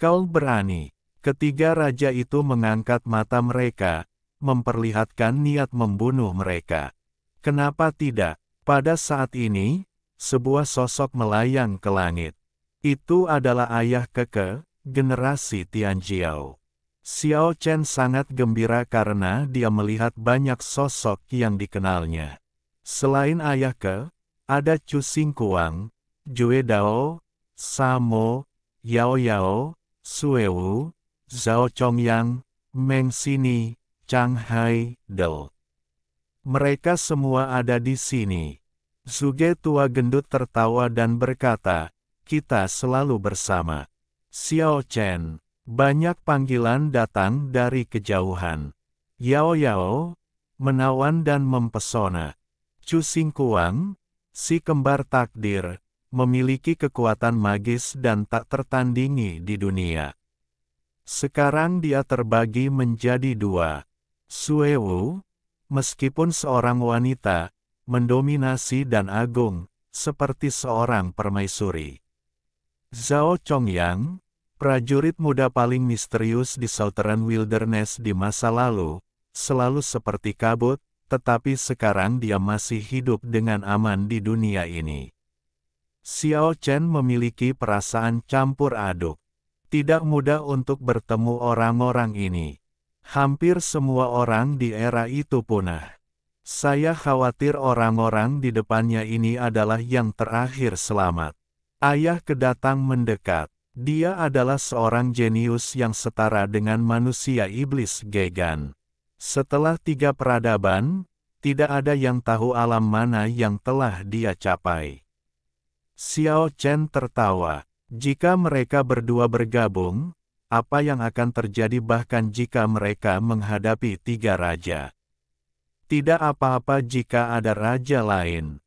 Kau berani? Ketiga raja itu mengangkat mata mereka, memperlihatkan niat membunuh mereka. Kenapa tidak? Pada saat ini, sebuah sosok melayang ke langit. Itu adalah ayah keke, generasi Tianjiao. Xiao Chen sangat gembira karena dia melihat banyak sosok yang dikenalnya. Selain ayah ke, ada Chu Xingguang, Jue Dao, Samo, Yao Yao, Suewu, Zhao Chongyang, Meng Xini, Chang Hai, Del. Mereka semua ada di sini. Zuge tua gendut tertawa dan berkata, kita selalu bersama. Xiao Chen, banyak panggilan datang dari kejauhan. Yao Yao, menawan dan mempesona. Chu Xingguang, si kembar takdir, memiliki kekuatan magis dan tak tertandingi di dunia. Sekarang dia terbagi menjadi dua. Suewu, meskipun seorang wanita, mendominasi dan agung, seperti seorang permaisuri. Zhao Chongyang, prajurit muda paling misterius di Southern Wilderness di masa lalu, selalu seperti kabut, tetapi sekarang dia masih hidup dengan aman di dunia ini. Xiao Chen memiliki perasaan campur aduk. Tidak mudah untuk bertemu orang-orang ini. Hampir semua orang di era itu punah. Saya khawatir orang-orang di depannya ini adalah yang terakhir selamat. Ayah kedatang mendekat. Dia adalah seorang jenius yang setara dengan manusia iblis Gegan. Setelah 3 peradaban, tidak ada yang tahu alam mana yang telah dia capai. Xiao Chen tertawa. Jika mereka berdua bergabung, apa yang akan terjadi bahkan jika mereka menghadapi 3 raja? Tidak apa-apa jika ada raja lain.